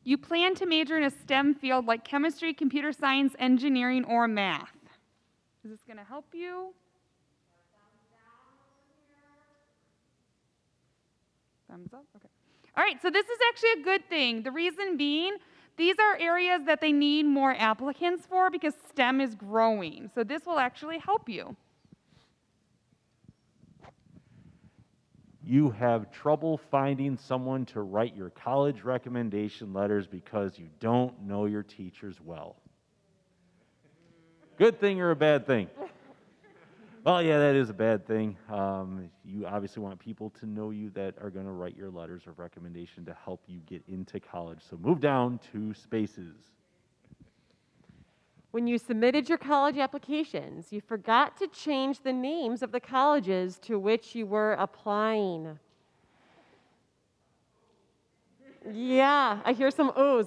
You plan to major in a STEM field like chemistry, computer science, engineering, or math. Is this going to help you? Thumbs up, okay. All right, so this is actually a good thing. The reason being, these are areas that they need more applicants for because STEM is growing. So this will actually help you. You have trouble finding someone to write your college recommendation letters because you don't know your teachers well. Good thing or a bad thing? Well, yeah, that is a bad thing. You obviously want people to know you that are going to write your letters of recommendation to help you get into college. So move down 2 spaces. When you submitted your college applications, you forgot to change the names of the colleges to which you were applying. Yeah, I hear some oohs.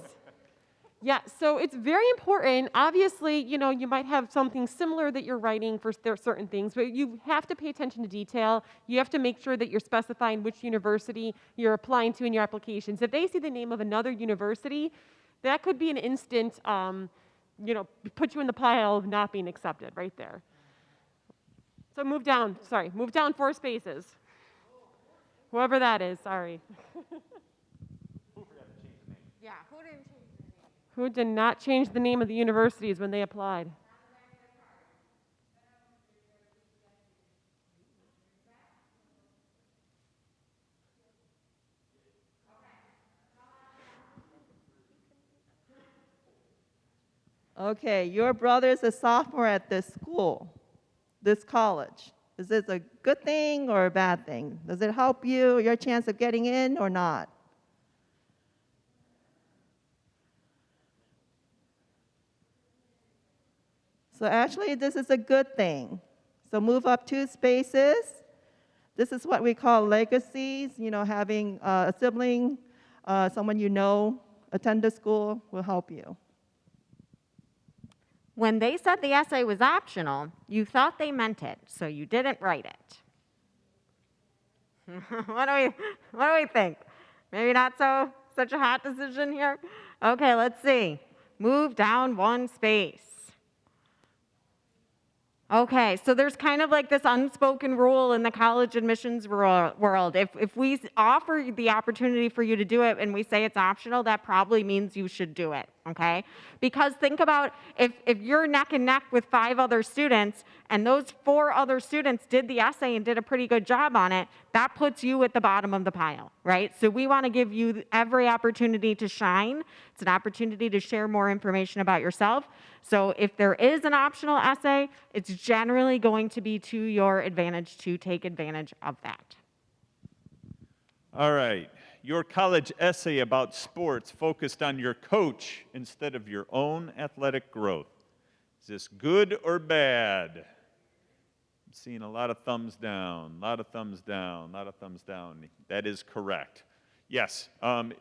Yeah, so it's very important. Obviously, you know, you might have something similar that you're writing for certain things, but you have to pay attention to detail. You have to make sure that you're specifying which university you're applying to in your applications. If they see the name of another university, that could be an instant, you know, put you in the pile of not being accepted right there. So move down 4 spaces. Whoever that is, sorry. Yeah, who didn't change? Who did not change the name of the universities when they applied? Okay, your brother is a sophomore at this school, this college. Is this a good thing or a bad thing? Does it help you, your chance of getting in or not? So actually, this is a good thing. So move up 2 spaces. This is what we call legacies. You know, having a sibling, someone you know, attend the school will help you. When they said the essay was optional, you thought they meant it, so you didn't write it. What do we think? Maybe not such a hot decision here? Okay, let's see. Move down 1 space. Okay, so there's kind of like this unspoken rule in the college admissions world. If we offer the opportunity for you to do it and we say it's optional, that probably means you should do it, okay? Because think about if you're neck and neck with 5 other students and those 4 other students did the essay and did a pretty good job on it, that puts you at the bottom of the pile, right? So we want to give you every opportunity to shine. It's an opportunity to share more information about yourself. So if there is an optional essay, it's generally going to be to your advantage to take advantage of that. All right. Your college essay about sports focused on your coach instead of your own athletic growth. Is this good or bad? I'm seeing a lot of thumbs down, a lot of thumbs down, a lot of thumbs down. That is correct. Yes,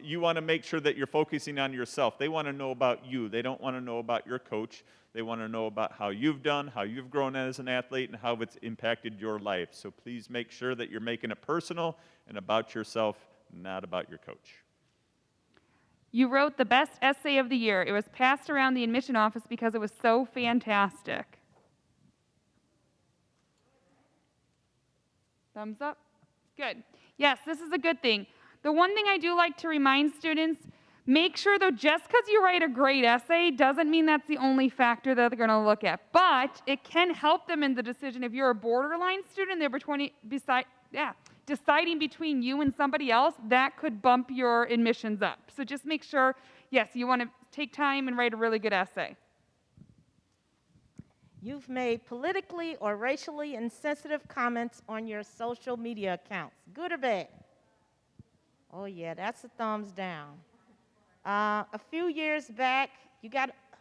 you want to make sure that you're focusing on yourself. They want to know about you. They don't want to know about your coach. They want to know about how you've done, how you've grown as an athlete, and how it's impacted your life. So please make sure that you're making it personal and about yourself, not about your coach. You wrote the best essay of the year. It was passed around the admission office because it was so fantastic. Thumbs up? Good. Yes, this is a good thing. The one thing I do like to remind students, make sure though, just because you write a great essay doesn't mean that's the only factor that they're going to look at. But it can help them in the decision. If you're a borderline student, they were deciding between you and somebody else, that could bump your admissions up. So just make sure, yes, you want to take time and write a really good essay. You've made politically or racially insensitive comments on your social media accounts. Good or bad? Oh yeah, that's a thumbs down. A few years back,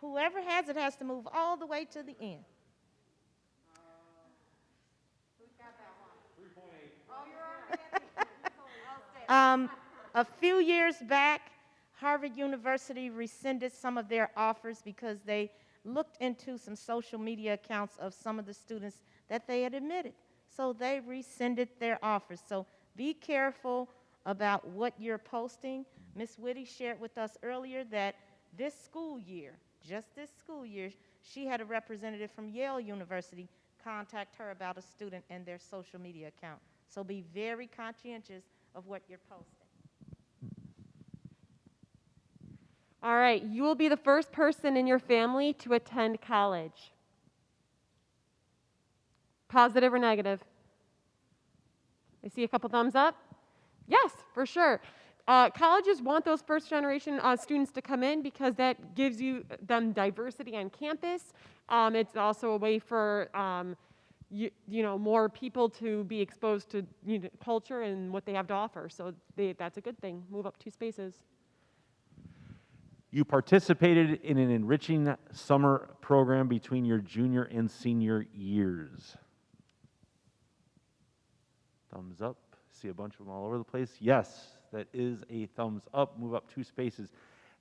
whoever has it has to move all the way to the end. Who's got that one? 3.8. Oh, you're already at the A few years back, Harvard University rescinded some of their offers because they looked into some social media accounts of some of the students that they had admitted. So they rescinded their offers. So be careful about what you're posting. Ms. Whitty shared with us earlier that this school year, just this school year, she had a representative from Yale University contact her about a student and their social media account. So be very conscientious of what you're posting. All right, you will be the first person in your family to attend college. Positive or negative? I see a couple thumbs up. Yes, for sure. Colleges want those first-generation students to come in because that gives them diversity on campus. It's also a way for more people to be exposed to culture and what they have to offer. So that's a good thing. Move up 2 spaces. You participated in an enriching summer program between your junior and senior years. Thumbs up. See a bunch of them all over the place. Yes, that is a thumbs up. Move up 2 spaces.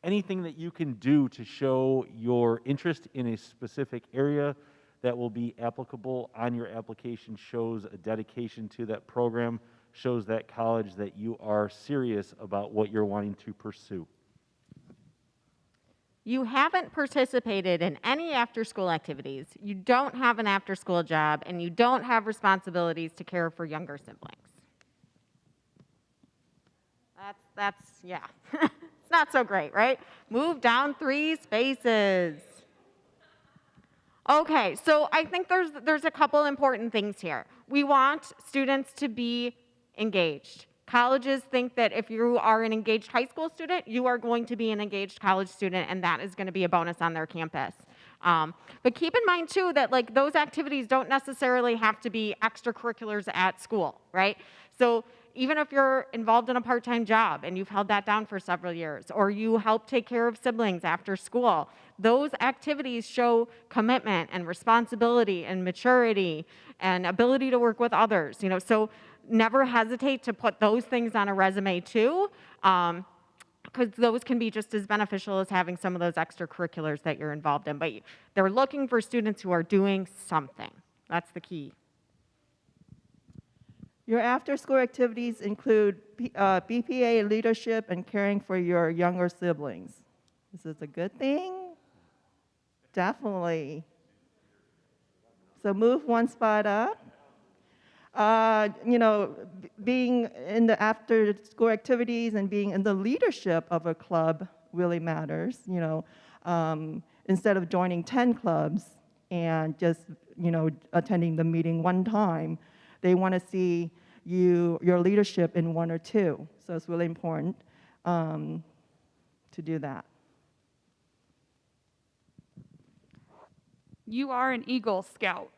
Anything that you can do to show your interest in a specific area that will be applicable on your application shows a dedication to that program, shows that college that you are serious about what you're wanting to pursue. You haven't participated in any after-school activities, you don't have an after-school job, and you don't have responsibilities to care for younger siblings. Yeah. It's not so great, right? Move down 3 spaces. Okay, so I think there's a couple important things here. We want students to be engaged. Colleges think that if you are an engaged high school student, you are going to be an engaged college student, and that is going to be a bonus on their campus. But keep in mind, too, that those activities don't necessarily have to be extracurriculars at school, right? So even if you're involved in a part-time job and you've held that down for several years, or you help take care of siblings after school, those activities show commitment and responsibility and maturity and ability to work with others. So never hesitate to put those things on a resume too, because those can be just as beneficial as having some of those extracurriculars that you're involved in. But they're looking for students who are doing something. That's the key. Your after-school activities include BPA leadership and caring for your younger siblings. Is this a good thing? Definitely. So move 1 spot up. Being in the after-school activities and being in the leadership of a club really matters. Instead of joining 10 clubs and just, attending the meeting 1 time, they want to see your leadership in 1 or 2. So it's really important to do that. You are an Eagle Scout.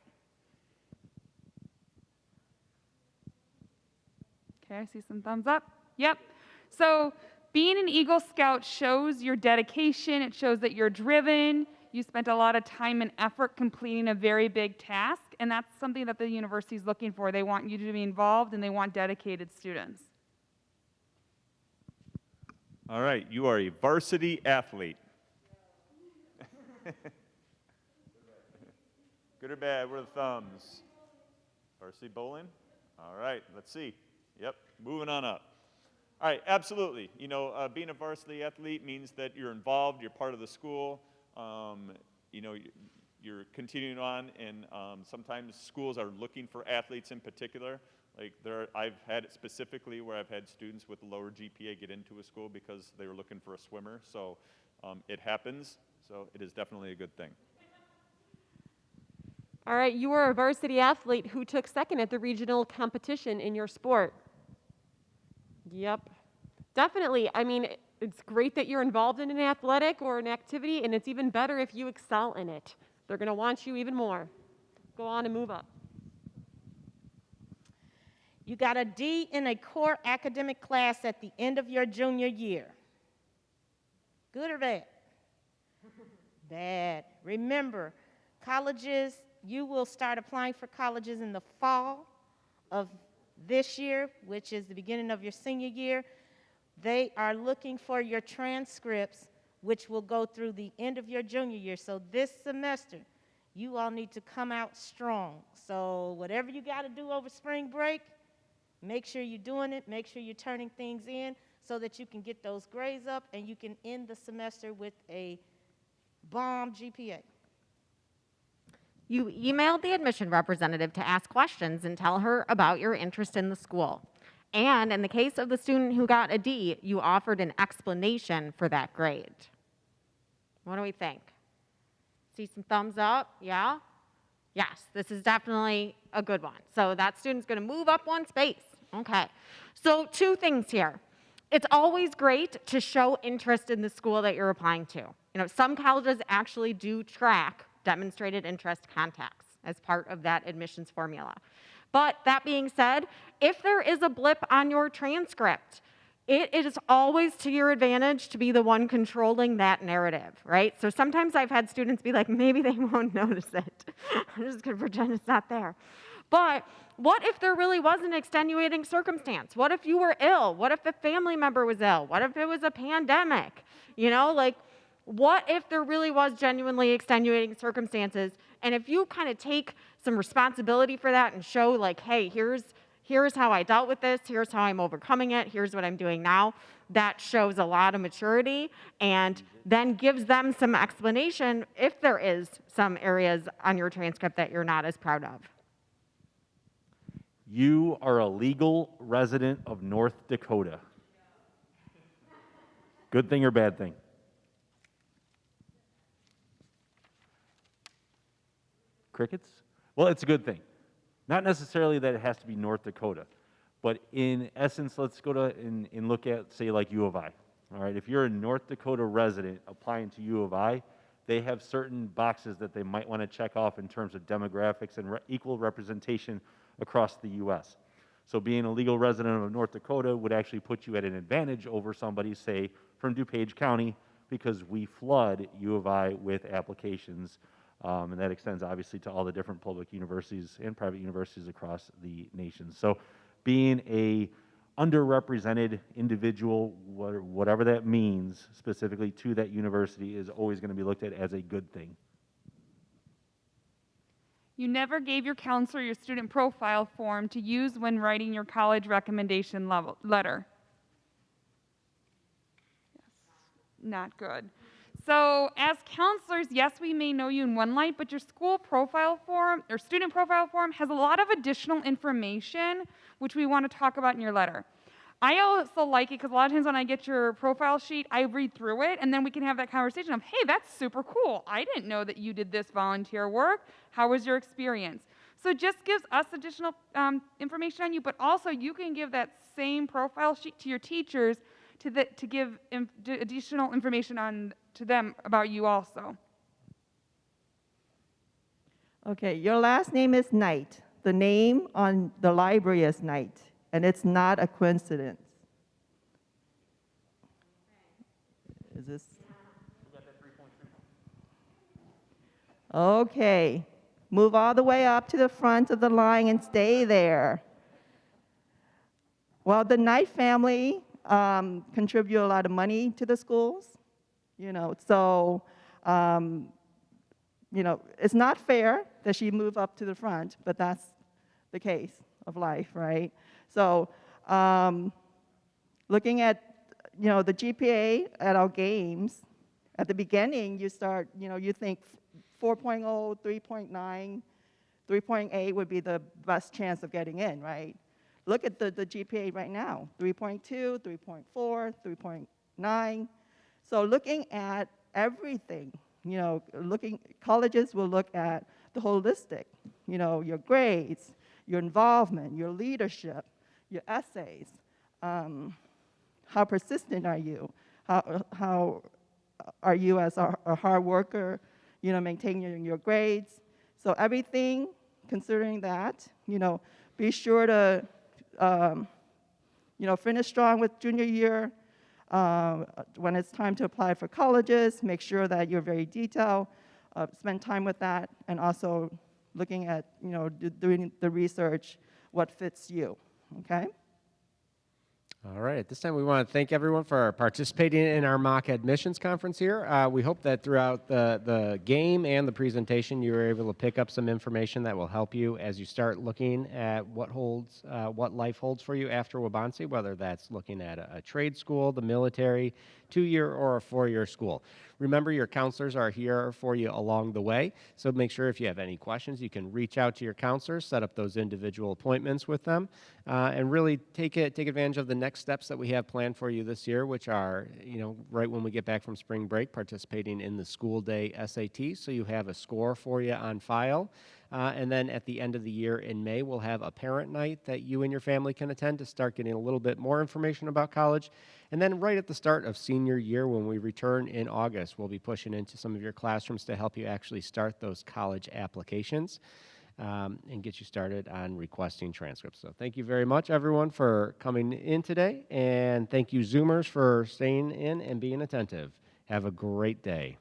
Okay, I see some thumbs up. Yep. So being an Eagle Scout shows your dedication. It shows that you're driven. You spent a lot of time and effort completing a very big task, and that's something that the university is looking for. They want you to be involved, and they want dedicated students. All right, you are a varsity athlete. Good or bad? Where are the thumbs? Varsity bowling? All right, let's see. Yep, moving on up. All right, absolutely. Being a varsity athlete means that you're involved, you're part of the school. You're continuing on, and sometimes schools are looking for athletes in particular. I've had it specifically where I've had students with lower GPA get into a school because they were looking for a swimmer. So it happens. So it is definitely a good thing. All right, you were a varsity athlete who took 2nd at the regional competition in your sport. Yep, definitely. I mean, it's great that you're involved in an athletic or an activity, and it's even better if you excel in it. They're going to want you even more. Go on and move up. You got a D in a core academic class at the end of your junior year. Good or bad? Bad. Remember, colleges, you will start applying for colleges in the fall of this year, which is the beginning of your senior year. They are looking for your transcripts, which will go through the end of your junior year. So this semester, you all need to come out strong. So whatever you got to do over spring break, make sure you're doing it. Make sure you're turning things in so that you can get those grades up and you can end the semester with a bomb GPA. You emailed the admission representative to ask questions and tell her about your interest in the school. And in the case of the student who got a D, you offered an explanation for that grade. What do we think? See some thumbs up? Yeah? Yes, this is definitely a good one. So that student's going to move up 1 space. Okay. So 2 things here. It's always great to show interest in the school that you're applying to. Some colleges actually do track demonstrated interest contacts. as part of that admissions formula. But that being said, if there is a blip on your transcript, it is always to your advantage to be the one controlling that narrative, right? So sometimes I've had students be like, maybe they won't notice it. I'm just gonna pretend it's not there. But what if there really was an extenuating circumstance? What if you were ill? What if a family member was ill? What if it was a pandemic? You know, like, what if there really was genuinely extenuating circumstances? And if you kind of take some responsibility for that and show like, hey, here's how I dealt with this, here's how I'm overcoming it, here's what I'm doing now, that shows a lot of maturity and then gives them some explanation if there is some areas on your transcript that you're not as proud of. You are a legal resident of North Dakota. Good thing or bad thing? Crickets? Well, it's a good thing. Not necessarily that it has to be North Dakota, but in essence, let's go to and look at, say, like U of I. All right, if you're a North Dakota resident applying to U of I, they have certain boxes that they might want to check off in terms of demographics and equal representation across the U.S. So being a legal resident of North Dakota would actually put you at an advantage over somebody, say, from DuPage County, because we flood U of I with applications, and that extends obviously to all the different public universities and private universities across the nation. So being a underrepresented individual, whatever that means specifically to that university, is always going to be looked at as a good thing. You never gave your counselor your student profile form to use when writing your college recommendation letter. Yes, not good. So as counselors, yes, we may know you in one light, but your school profile form or student profile form has a lot of additional information which we want to talk about in your letter. I also like it because a lot of times when I get your profile sheet, I read through it, and then we can have that conversation of, hey, that's super cool. I didn't know that you did this volunteer work. How was your experience? So it just gives us additional information on you, but also you can give that same profile sheet to your teachers to give additional information to them about you also. Okay, your last name is Knight. The name on the library is Knight, and it's not a coincidence. Is this? Okay, move all the way up to the front of the line and stay there. Well, the Knight family contribute a lot of money to the schools, so it's not fair that she moved up to the front, but that's the case of life, right? So looking at, the GPA at our games, at the beginning, you start, you think 4.0, 3.9, 3.8 would be the best chance of getting in, right? Look at the GPA right now, 3.2, 3.4, 3.9. So looking at everything, colleges will look at the holistic, your grades, your involvement, your leadership, your essays, how persistent are you, how are you as a hard worker, maintaining your grades. So everything, considering that, be sure to, finish strong with junior year. When it's time to apply for colleges, make sure that you're very detailed, spend time with that, and also looking at, doing the research, what fits you, okay? All right, at this time we want to thank everyone for participating in our mock admissions conference here. We hope that throughout the game and the presentation you were able to pick up some information that will help you as you start looking at what life holds for you after Waubonsie, whether that's looking at a trade school, the military, 2-year or a 4-year school. Remember, your counselors are here for you along the way, so make sure if you have any questions, you can reach out to your counselors, set up those individual appointments with them, and really take advantage of the next steps that we have planned for you this year, which are, right when we get back from spring break, participating in the school day SAT, so you have a score for you on file. And then at the end of the year in May, we'll have a parent night that you and your family can attend to start getting a little bit more information about college. And then right at the start of senior year, when we return in August, we'll be pushing into some of your classrooms to help you actually start those college applications and get you started on requesting transcripts. So thank you very much, everyone, for coming in today. And thank you, Zoomers, for staying in and being attentive. Have a great day.